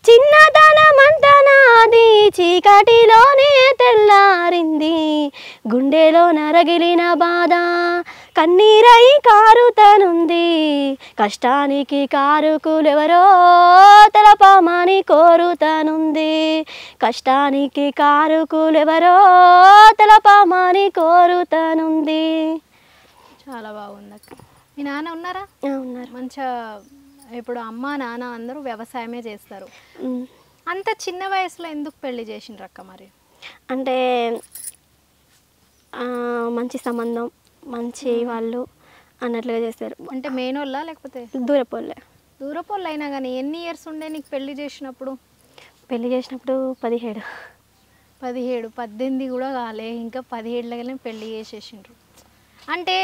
చిన్నతనమంత నాది చీకటిలోనే తెల్లారింది గుండెలో నరగిలిన బాధ కన్నీరై కారుతానుంది కష్టానికి కారుకులెవరో తెలపమని కోరుతానుంది కష్టానికి కారుకులెవరో తెలపమని కోరుతానుంది.
చాలా బాగుంది అక్క. మీ నాన్న ఉన్నారా?
ఉన్నారు.
మంచిగా ఇప్పుడు అమ్మ నాన్న అందరూ వ్యవసాయమే చేస్తారు. అంత చిన్న వయసులో ఎందుకు పెళ్లి చేసిండ్రు అక్క? మరి
అంటే మంచి సంబంధం మంచి వాళ్ళు అన్నట్లుగా చేస్తారు.
అంటే మేనోళ్ళా లేకపోతే
దూరపోలే?
దూరపోళ్ళు అయినా కానీ ఎన్ని ఇయర్స్ ఉండే నీకు పెళ్లి చేసినప్పుడు?
పెళ్లి చేసినప్పుడు 17.
17, 18 కూడా కాలే, ఇంకా 17లనే పెళ్లి చేసేసిండ్రు. అంటే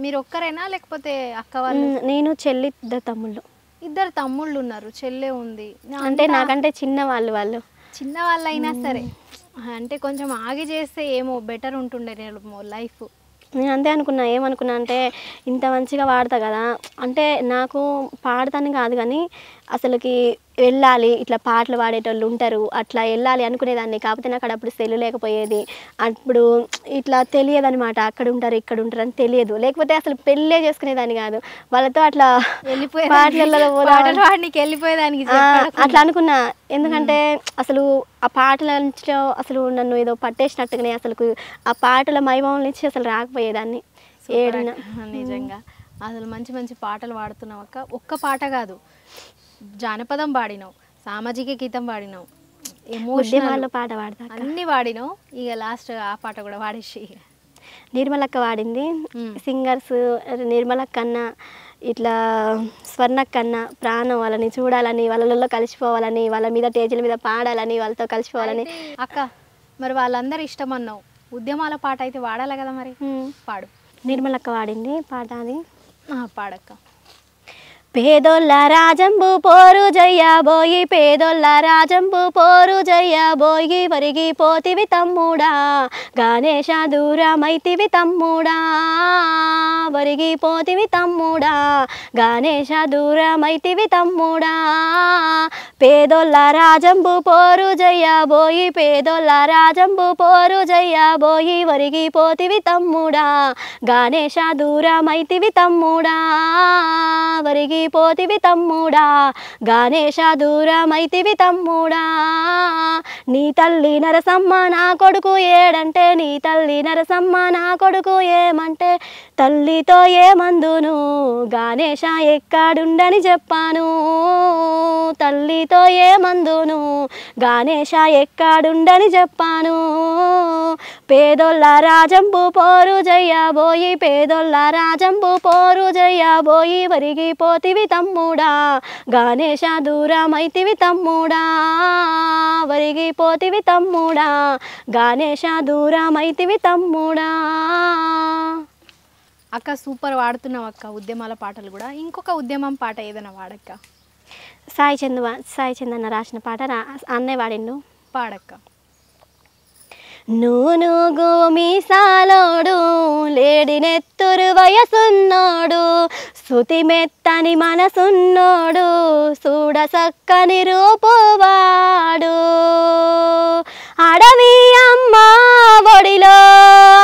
మీరు ఒక్కరేనా లేకపోతే అక్క వాళ్ళు?
నేను చెల్లి, 2 తమ్ముళ్ళు.
2 తమ్ముళ్ళు ఉన్నారు, చెల్లె ఉంది.
అంటే నాకంటే చిన్న వాళ్ళు
చిన్న వాళ్ళు అయినా సరే అంటే కొంచెం ఆగి చేస్తే ఏమో బెటర్ ఉంటుండే లైఫ్.
నేను అంతే అనుకున్నా. ఏమనుకున్నా అంటే ఇంత మంచిగా పాడతా కదా, అంటే నాకు పాడతాను కాదు కానీ అసలుకి వెళ్ళాలి, ఇట్లా పాటలు పాడేటోళ్ళు ఉంటారు అట్లా వెళ్ళాలి అనుకునేదాన్ని. కాకపోతే నాకు అప్పుడు సెల్లు లేకపోయేది, అప్పుడు ఇట్లా తెలియదు అనమాట. అక్కడ ఉంటారు ఇక్కడ ఉంటారు అని తెలియదు. లేకపోతే అసలు పెళ్ళే చేసుకునేదాన్ని కాదు, వాళ్ళతో అట్లా
వెళ్ళిపోయేదానికి
అట్లా అనుకున్నా. ఎందుకంటే అసలు ఆ పాటల నుంచి అసలు నన్ను ఏదో పట్టేసినట్టుగానే అసలు ఆ పాటల మైమం నుంచి అసలు రాకపోయేదాన్ని.
నిజంగా అసలు మంచి మంచి పాటలు పాడుతున్నావు అక్క. ఒక్క పాట కాదు, జానపదం పాడినావు, సామాజిక గీతం పాడినావు,
ఎమోషనల్ పాట పాడతా,
అన్ని పాడినావు. ఇక లాస్ట్ ఆ పాట కూడా పాడేసి.
నిర్మలక్క పాడింది. సింగర్స్ నిర్మలక్క అన్న, ఇట్లా స్వర్ణక్క అన్న ప్రాణం. వాళ్ళని చూడాలని, వాళ్ళలో కలిసిపోవాలని, వాళ్ళ మీద స్టేజ్ల మీద పాడాలని, వాళ్ళతో కలిసిపోవాలని.
అక్క మరి వాళ్ళందరూ ఇష్టం అన్నావు, ఉద్యమాల పాట అయితే పాడాలి కదా, మరి పాడు.
నిర్మలక్క పాడింది పాట అది.
పాడక్క.
పేదోళ్ళ రాజంబు పోరు జయ్యబోయి, పేదోళ్ళ రాజంబు పోరు జయ్యబోయి, వరిగిపోతివి తమ్ముడా గణేశ దూరమైతివి తమ్ముడా, వరిగిపోతివి తమ్ముడా గణేశ దూరమైతివి తమ్ముడా. పేదోళ్ళ రాజంబు పోరు జయ్యబోయి, పేదోళ్ళ రాజంబు పోరు జయ్యబోయి, వరిగిపోతివి తమ్ముడా గణేశ దూరమైతివి తమ్ముడా, వరిగిపోతివి తమ్ముడా గణేశ దూరమైతివి తమ్ముడా. నీ తల్లి నరసమ్మ నా కొడుకు ఏడంటే, నీ తల్లి నరసమ్మ నా కొడుకు ఏమంటే, తల్లితో ఏమందును గణేశ ఎక్కడుండని చెప్పాను, తల్లితో ఏమందును గణేశ ఎక్కడుండని చెప్పాను. పేదోళ్ళ రాజంబు పోరు జయ్యబోయి, పేదోళ్ళ రాజంబు పోరు జయ్యబోయి, వరిగిపోతివి తమ్ముడా గణేశ దూరమైతివి తమ్ముడా, వరిగిపోతివి తమ్ముడా గణేశ దూరమైతివి తమ్ముడా.
అక్క సూపర్ వాడుతున్నావు అక్క ఉద్యమాల పాటలు కూడా. ఇంకొక ఉద్యమం పాట ఏదైనా వాడక్క.
సాయి చంద్ అన్న రాసిన పాట అన్నే వాడిండు,
పాడక్క.
నూను గోమీసాలోడు లేడినెత్తురు వయసున్నోడు, శృతి మెత్తని మనసున్నోడు, చూడ సక్కని రూపువాడు, అడవి అమ్మ ఒడిలో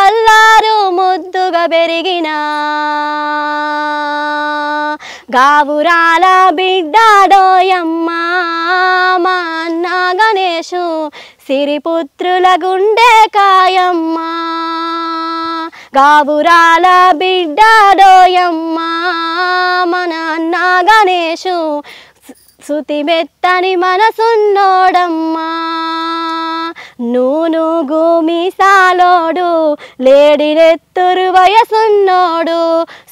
అల్లారు ముద్దుగా పెరిగిన గావురాల బిడ్డాడోయమ్మ మా అన్న గణేశు సిరిపుత్రుల గుండె కాయమ్మ, గావురాల బిడ్డాడోయమ్మ మన అన్న గణేశు శృతి మెత్తని మనసున్నోడమ్మా, నూనూగు మీసాలోడు లేడినెత్తురు వయసున్నోడు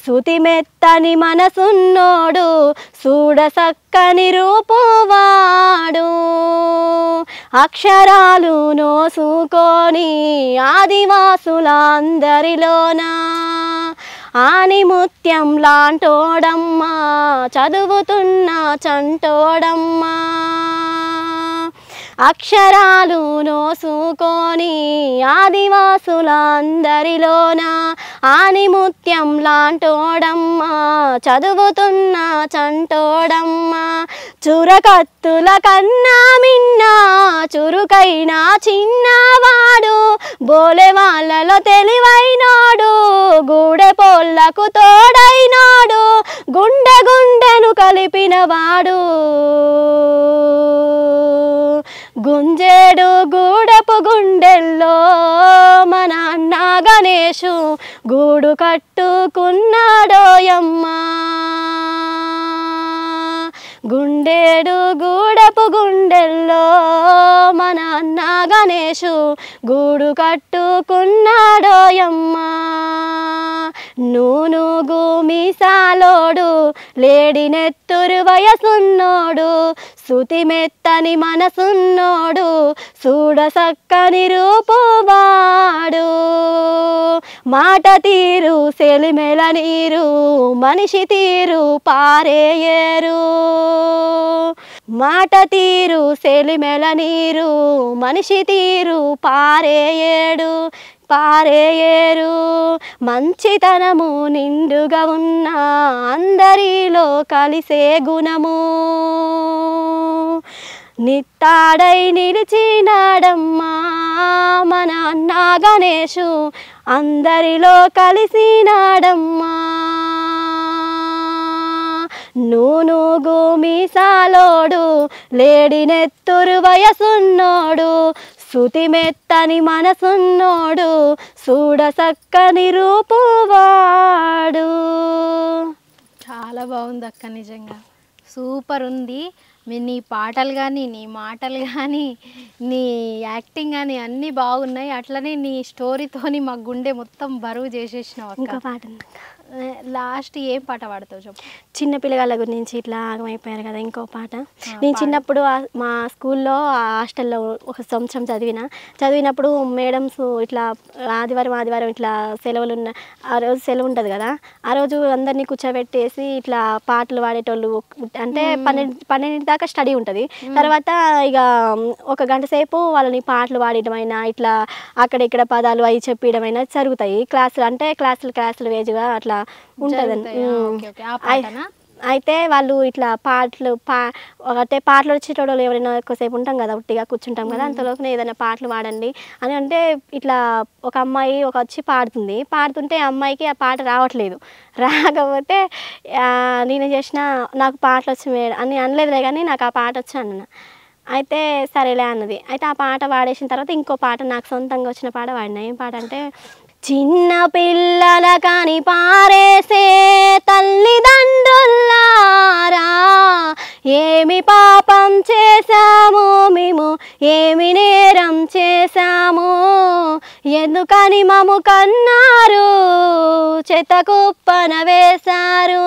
శృతి మెత్తని మనసున్నోడు చూడ సక్కని రూపువాడు అక్షరాలు నోసుకొని ఆదివాసులందరిలోన ఆనిముత్యం లాంటోడమ్మా చదువుతున్న చంటోడమ్మా అక్షరాలు నోసుకొని ఆదివాసులందరిలోన ఆనిముత్యం లాంటోడమ్మా చదువుతున్న చంటోడమ్మా చురకత్తుల కన్నా మిన్నా చురుకైన చిన్నవాడు బోలే వాళ్ళలో తెలివైనోడు గూడె పోళ్ళకు తోడైనోడు గుండె గుండెను కలిపినవాడు గుంజేడు గూడెపు గుండెల్లో మన అన్న గణేషు గూడు కట్టుకున్నాడోయమ్మా గుండేడు గూడెపు గుండెల్లో మన అన్న గణేషు గూడు కట్టుకున్నాడోయమ్మా నూనూగు మీసాలోడు లేడినెత్తురు వయసున్నోడు శృతి మెత్తని మనసున్నోడు చూడ సక్కని రూపువాడు మాట తీరు సెలిమెల నీరు మనిషి తీరు పారేయేరు మాట తీరు సెలిమెల నీరు మనిషి తీరు పారేయేడు పారేయేరు మంచితనము నిండుగా ఉన్న అందరిలో కలిసే గుణము నిత్తాడై నిలిచినాడమ్మా మన అన్న గణేషు అందరిలో కలిసినాడమ్మా నూనూగు మీసాలోడు లేడినెత్తురు వయసున్నోడు శృతి మెత్తని మనసున్నోడు చూడ సక్కని రూపువాడు.
చాలా బాగుంది అక్క, నిజంగా సూపర్ ఉంది. నీ పాటలు కానీ నీ మాటలు కానీ నీ యాక్టింగ్ కానీ అన్నీ బాగున్నాయి. అట్లనే నీ స్టోరీతోని మా గుండె మొత్తం బరువు చేసేసినావు అక్క.
ఇంకా పాట
లాస్ట్ ఏం పాట పాడతావు చెప్పు?
చిన్న పిల్లగాళ్ళ గురించి ఇట్లా ఆగమైపోయారు కదా, ఇంకో పాట. నేను చిన్నప్పుడు మా స్కూల్లో హాస్టల్లో ఒక సంవత్సరం చదివినప్పుడు మేడమ్స్ ఇట్లా ఆదివారం ఇట్లా సెలవులు ఉన్న ఆ రోజు సెలవు ఉంటుంది కదా, ఆ రోజు అందరినీ కూర్చోబెట్టేసి ఇట్లా పాటలు పాడేటోళ్ళు. అంటే 12 దాకా స్టడీ ఉంటుంది. తర్వాత ఇక ఒక గంట సేపు వాళ్ళని పాటలు పాడటమైనా ఇట్లా అక్కడ ఇక్కడ పదాలు అవి చెప్పడమైనా జరుగుతాయి. క్లాసులు అంటే క్లాసులు వేజుగా అట్లా ఉంటుందండి. అయితే వాళ్ళు ఇట్లా అంటే పాటలు వచ్చేటోళ్ళు ఎవరైనా ఎక్కువసేపు ఉంటాం కదా, ఉట్టిగా కూర్చుంటాం కదా, అంతలోపు ఏదైనా పాటలు పాడండి అని అంటే ఇట్లా ఒక అమ్మాయి వచ్చి పాడుతుంటే ఆ అమ్మాయికి ఆ పాట రాకపోతే నేను చేసిన నాకు పాటలు వచ్చి అని అనలేదులే కానీ నాకు ఆ పాట వచ్చి అన్న. అయితే సరేలే అన్నది. అయితే ఆ పాట పాడేసిన తర్వాత ఇంకో పాట నాకు సొంతంగా వచ్చిన పాట పాడినా. ఏం పాట అంటే, చిన్న పిల్లల కాని పారేసే తల్లిదండ్రులారా ఏమి పాపం చేశాము మేము, ఏమి నేరం చేశాము, ఎందుకని మము కన్నారు చెత్తకుప్పన వేశారు.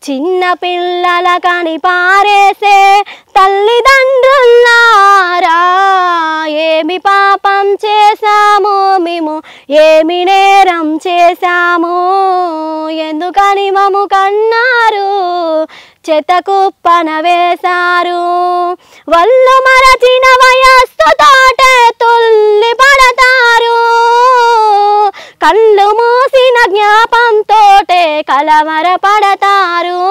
చిన్న పిల్లల కాని పారేసే తల్లిదండ్రులారా ఏమి పాపం చేశాము మేము, ఏమి నేరం చేశాము, ఎందుకని మము కన్నారు చెత్తకుప్పన వేశారు. వల్లు మరచిన వయస్సుతోటే తుల్లి పడతారు, కళ్ళు మూసిన జ్ఞాపంతోటే కలవర పడతారు.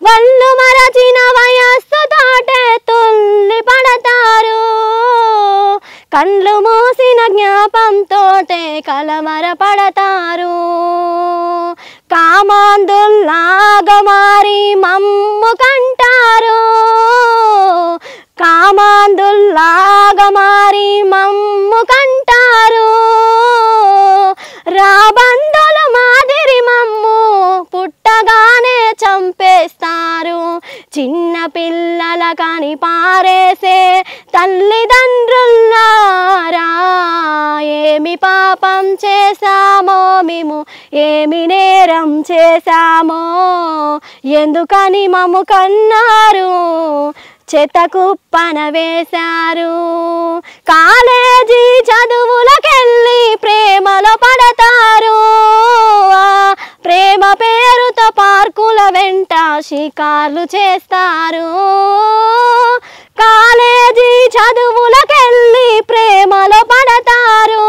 వల్లు మరచిన వయస్సుతోటే తుల్లి పడతారు, కళ్ళు మూసిన జ్ఞాపంతోటే కలవర పడతారు. కామాంధుల్లాగా మారి మమ్ము కంటారు, కామాంధుల్లాగా మారి మమ్ము కంటారు. రాబందుల మాదిరి మమ్ము పుట్టగానే చంపేస్తారు. చిన్న పిల్లల కాని పారేసే పారేసే తల్లిదండ్రులారా ఏమి పాపం చేశామో మేము ఏమి నేరం చేశామో ఎందుకని మమ్ము కన్నారు చెత్తకుప్పన వేశారు కాలేజీ చదువులకెళ్ళి ప్రేమలో పడతారు ప్రేమ పేరుతో పార్కుల వెంట షికార్లు చేస్తారు కాలేజీ చదువులకెళ్ళి ప్రేమలో పడతారు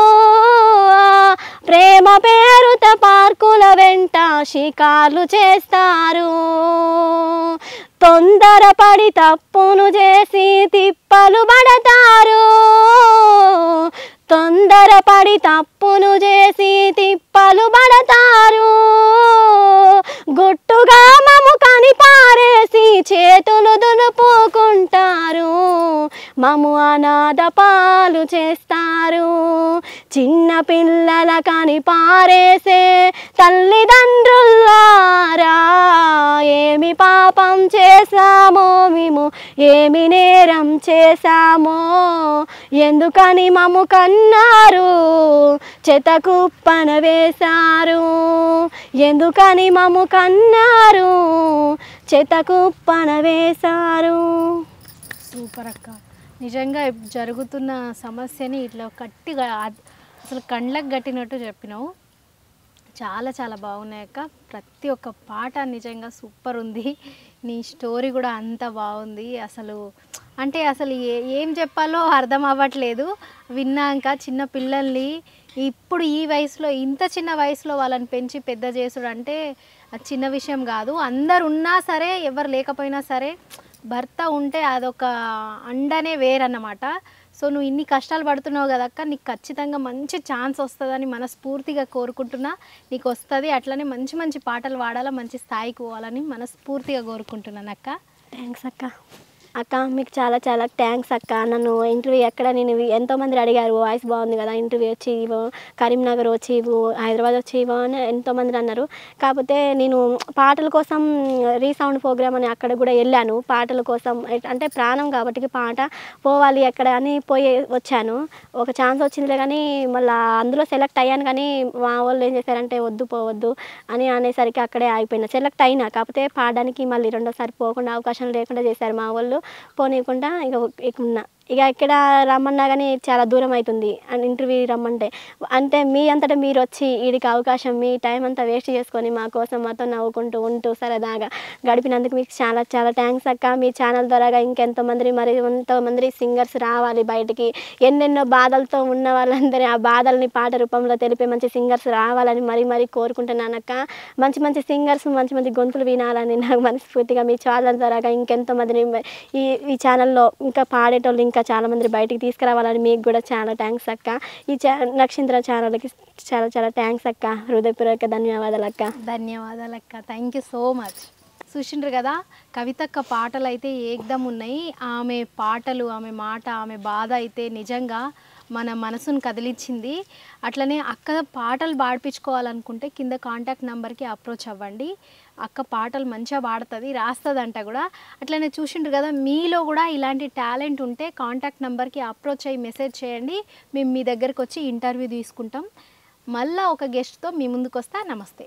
ప్రేమ పేరుతో పార్కుల వెంట షికార్లు చేస్తారు తొందరపడి తప్పును చేసి తిప్పలు పడతారు తొందరపడి తప్పును చేసి తిప్పలు పడతారు గుట్టుగా మము కని పారేసి చేతులు దులుపుకుంటారు మము అనాథ పాలు చేస్తారు చిన్న పిల్లల కని పారేసే తల్లిదండ్రులారా ఏమి పాపం చేశామో మేము ఏమి నేరం చేశామో ఎందుకని మము కన్నారు చెత్తకుప్పన వేశారు ఎందుకని మము కన్నారు చెత్తకుప్పన వేశారు.
సూపర్ అక్క. నిజంగా జరుగుతున్న సమస్యని ఇట్లా గట్టిగా అసలు కండ్లకు గట్టినట్టు చెప్పినావు. చాలా చాలా బాగున్నాయి అక్క. ప్రతి ఒక్క పాట నిజంగా సూపర్ ఉంది. నీ స్టోరీ కూడా అంత బాగుంది. అసలు అంటే అసలు ఏం చెప్పాలో అర్థం అవ్వట్లేదు విన్నాక. చిన్న పిల్లల్ని ఇప్పుడు ఈ వయసులో ఇంత చిన్న వయసులో వాళ్ళని పెంచి పెద్ద చేసుడు అంటే అది చిన్న విషయం కాదు. అందరు ఉన్నా సరే ఎవరు లేకపోయినా సరే భర్త ఉంటే అదొక అండనే వేరన్నమాట. సో నువ్వు ఇన్ని కష్టాలు పడుతున్నావు కదక్క, నీకు ఖచ్చితంగా మంచి ఛాన్స్ వస్తుందని మనస్ఫూర్తిగా కోరుకుంటున్నా. నీకు వస్తుంది. అట్లనే మంచి మంచి పాటలు పాడాలా, మంచి స్థాయికి పోవాలని మనస్ఫూర్తిగా కోరుకుంటున్నాను అక్క.
థ్యాంక్స్ అక్క. అక్క మీకు చాలా చాలా థ్యాంక్స్ అక్క. నన్ను ఇంటర్వ్యూ ఎక్కడ నేను ఎంతోమంది అడిగారు వాయిస్ బాగుంది కదా ఇంటర్వ్యూ వచ్చి ఇవ్వు, కరీంనగర్ వచ్చి ఇవ్వు, హైదరాబాద్ వచ్చి ఇవ్వు అని ఎంతోమంది అన్నారు. కాకపోతే నేను పాటల కోసం రీసౌండ్ ప్రోగ్రామ్ అని అక్కడ కూడా వెళ్ళాను. పాటల కోసం అంటే ప్రాణం కాబట్టి పాట పోవాలి ఎక్కడ అని పోయి వచ్చాను. ఒక ఛాన్స్ వచ్చిందిలే కానీ మళ్ళీ అందులో సెలెక్ట్ అయ్యాను. కానీ మా వాళ్ళు ఏం చేశారంటే వద్దు పోవద్దు అని అనేసరికి అక్కడే ఆగిపోయినా. సెలెక్ట్ అయినా కాకపోతే పాడడానికి మళ్ళీ రెండోసారి పోకుండా అవకాశం లేకుండా చేశారు మా వాళ్ళు. పోనీయకుండా ఇక ఉన్నా. ఇక ఇక్కడ రమ్మన్నా కానీ చాలా దూరం అవుతుంది అండ్ ఇంటర్వ్యూ రమ్మంటే. అంటే మీ అంతటా మీరు వచ్చి వీడికి అవకాశం మీ టైం అంతా వేస్ట్ చేసుకొని మా కోసం మాతో నవ్వుకుంటూ ఉంటూ సరదాగా గడిపినందుకు మీకు చాలా చాలా థ్యాంక్స్ అక్క. మీ ఛానల్ ద్వారా ఇంకెంతోమంది మరి ఎంతోమంది సింగర్స్ రావాలి బయటికి. ఎన్నెన్నో బాధలతో ఉన్న వాళ్ళందరి ఆ బాధల్ని పాట రూపంలో తెలిపే మంచి సింగర్స్ రావాలని మరీ మరీ కోరుకుంటున్నానక్క. మంచి మంచి సింగర్స్ మంచి మంచి గొంతులు వినాలని నాకు మనస్ఫూర్తిగా మీ ఛానల్ ద్వారా ఇంకెంతోమందిని ఈ ఛానల్లో ఇంకా పాడేటోళ్ళు ఇంకా చాలామంది బయటికి తీసుకురావాలని మీకు కూడా చాలా థ్యాంక్స్ అక్క. ఈ నక్షత్ర ఛానల్కి చాలా చాలా థ్యాంక్స్ అక్క. హృదయపూర్వక ధన్యవాదాలు అక్క.
ధన్యవాదాలు అక్క. Thank you so much. చూసిండ్రు కదా కవితక్క పాటలు అయితే ఏకదం ఉన్నాయి. ఆమె పాటలు, ఆమె మాట, ఆమె బాధ అయితే నిజంగా మన మనసును కదిలించింది. అట్లనే అక్క పాటలు పాడిపించుకోవాలనుకుంటే కింద కాంటాక్ట్ నెంబర్కి అప్రోచ్ అవ్వండి. అక్క పాటలు మంచిగా పాడుతుంది, రాస్తుందంట కూడా. అట్లనే చూసిండ్రు కదా మీలో కూడా ఇలాంటి టాలెంట్ ఉంటే కాంటాక్ట్ నెంబర్కి అప్రోచ్ అయ్యి మెసేజ్ చేయండి. మేము మీ దగ్గరికి వచ్చి ఇంటర్వ్యూ తీసుకుంటాం. మళ్ళీ ఒక గెస్ట్తో మీ ముందుకు వస్తా. నమస్తే.